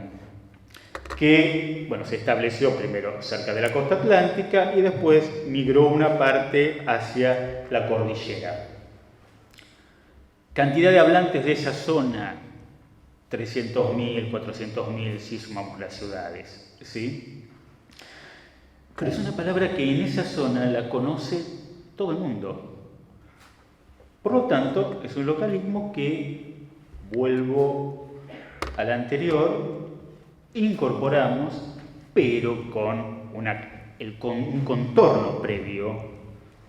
que, bueno, se estableció primero cerca de la costa atlántica y después migró una parte hacia la cordillera. Cantidad de hablantes de esa zona, 300.000, 400.000, si sumamos las ciudades, ¿sí? Pero es una palabra que en esa zona la conoce todo el mundo. Por lo tanto, es un localismo que, vuelvo al anterior, incorporamos, pero con un contorno previo,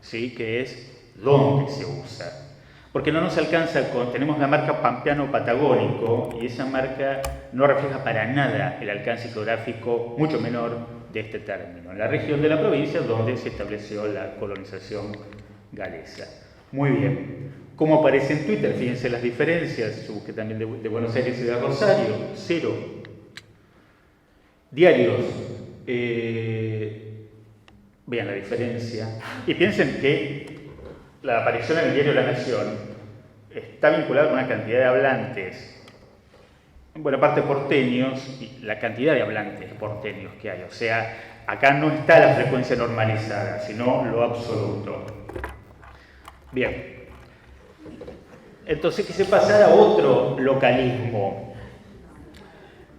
¿sí? Que es dónde se usa. porque no nos alcanza tenemos la marca Pampeano Patagónico y esa marca no refleja para nada el alcance geográfico mucho menor de este término, en la región de la provincia donde se estableció la colonización galesa. Muy bien. ¿Cómo aparece en Twitter? Fíjense las diferencias. Yo busqué también de Buenos Aires y de Rosario, 0. Diarios. Vean la diferencia. Y piensen que la aparición en el diario La Nación está vinculada con una cantidad de hablantes, en buena parte porteños, y la cantidad de hablantes porteños que hay. O sea, acá no está la frecuencia normalizada, sino lo absoluto. Bien. Entonces quise pasar a otro localismo.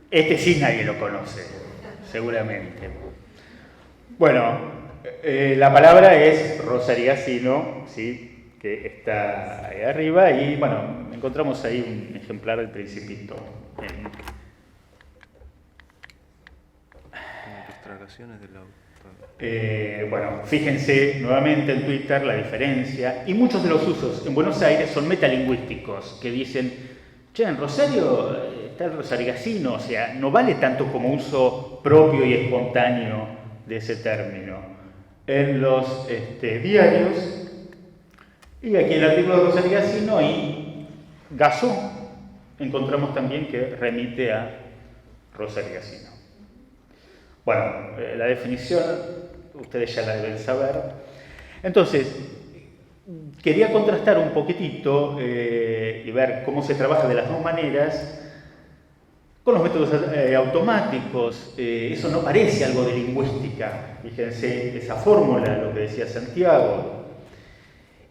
Este sí nadie lo conoce, seguramente. Bueno, la palabra es rosarigacino, ¿sí? Que está ahí arriba, y bueno, encontramos ahí un ejemplar del Principito. Ilustraciones del autor. Bueno, fíjense nuevamente en Twitter la diferencia, y muchos de los usos en Buenos Aires son metalingüísticos, que dicen, che, en Rosario está el rosarigacino, o sea, no vale tanto como uso propio y espontáneo de ese término. En los diarios, y aquí el artículo de rosarigacino y gasó, encontramos también que remite a rosarigacino. Bueno, la definición ustedes ya la deben saber. Entonces, quería contrastar un poquitito y ver cómo se trabaja de las dos maneras con los métodos automáticos. Eso no parece algo de lingüística. Fíjense esa fórmula, lo que decía Santiago.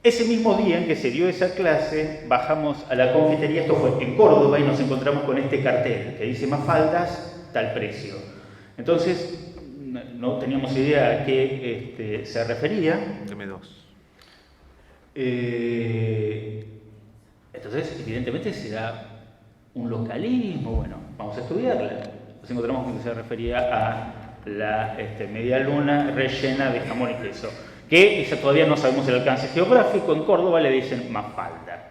Ese mismo día en que se dio esa clase, bajamos a la confitería, esto fue en Córdoba, y nos encontramos con este cartel que dice Mafaldas, tal precio. Entonces, no teníamos idea a qué se refería. Deme 2. Entonces, evidentemente será un localismo. Bueno, vamos a estudiarla. Nos encontramos con que se refería a la media luna rellena de jamón y queso, que esa todavía no sabemos el alcance geográfico. En Córdoba le dicen Mafalda.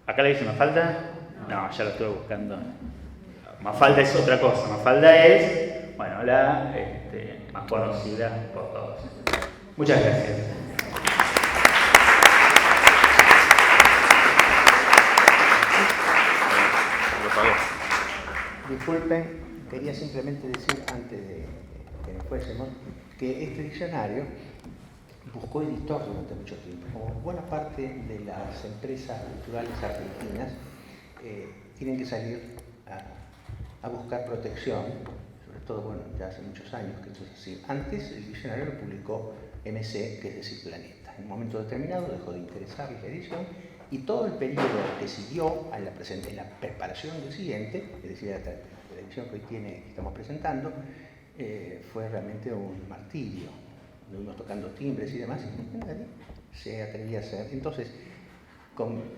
¿Acá le dicen Mafalda? No, ya lo estuve buscando. Mafalda es otra cosa. Mafalda es, bueno, la más conocida por todos. Muchas gracias. Disculpen, quería simplemente decir antes de que nos fuésemos que este diccionario buscó editor durante mucho tiempo. Como buena parte de las empresas culturales argentinas tienen que salir a buscar protección, sobre todo, bueno, ya hace muchos años que esto es así. Antes el diccionario lo publicó MC, que es decir, Planeta. En un momento determinado dejó de interesarles la edición, y todo el periodo que siguió en la preparación del siguiente, es decir, la edición que hoy estamos presentando, fue realmente un martirio. Estuvimos tocando timbres y demás, y nadie se atrevía a hacer. Entonces,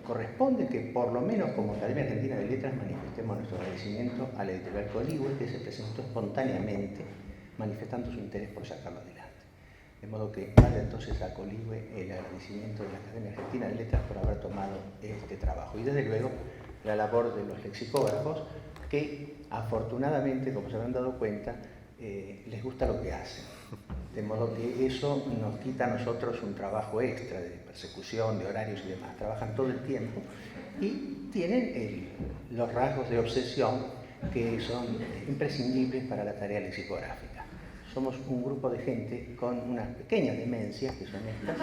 corresponde que por lo menos como Academia Argentina de Letras manifestemos nuestro agradecimiento a la editorial Coligüe, que se presentó espontáneamente manifestando su interés por sacarlo adelante. De modo que vaya entonces a Coligüe el agradecimiento de la Academia Argentina de Letras por haber tomado este trabajo. Y desde luego la labor de los lexicógrafos, que afortunadamente, como se habrán dado cuenta, les gusta lo que hacen. De modo que eso nos quita a nosotros un trabajo extra de persecución, de horarios y demás. Trabajan todo el tiempo y tienen los rasgos de obsesión que son imprescindibles para la tarea lexicográfica. Somos un grupo de gente con unas pequeñas demencias, que son estas,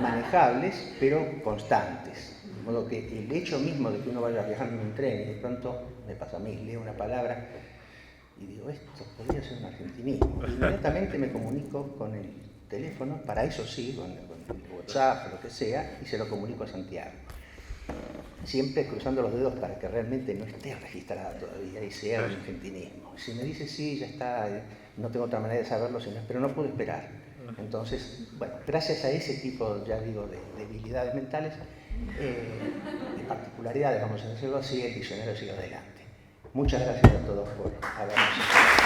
manejables, pero constantes. De modo que el hecho mismo de que uno vaya viajando en un tren y de pronto, me pasa a mí, leo una palabra y digo, esto podría ser un argentinismo. Inmediatamente me comunico con el teléfono, para eso sí, con el WhatsApp o lo que sea, y se lo comunico a Santiago. Siempre cruzando los dedos para que realmente no esté registrada todavía y sea un argentinismo. Si me dice sí, ya está, no tengo otra manera de saberlo, pero no puedo esperar. Entonces, bueno, gracias a ese tipo, ya digo, de debilidades mentales, de particularidades, vamos a decirlo así, el diccionario sigue adelante. Muchas gracias a todos por habernos escuchado.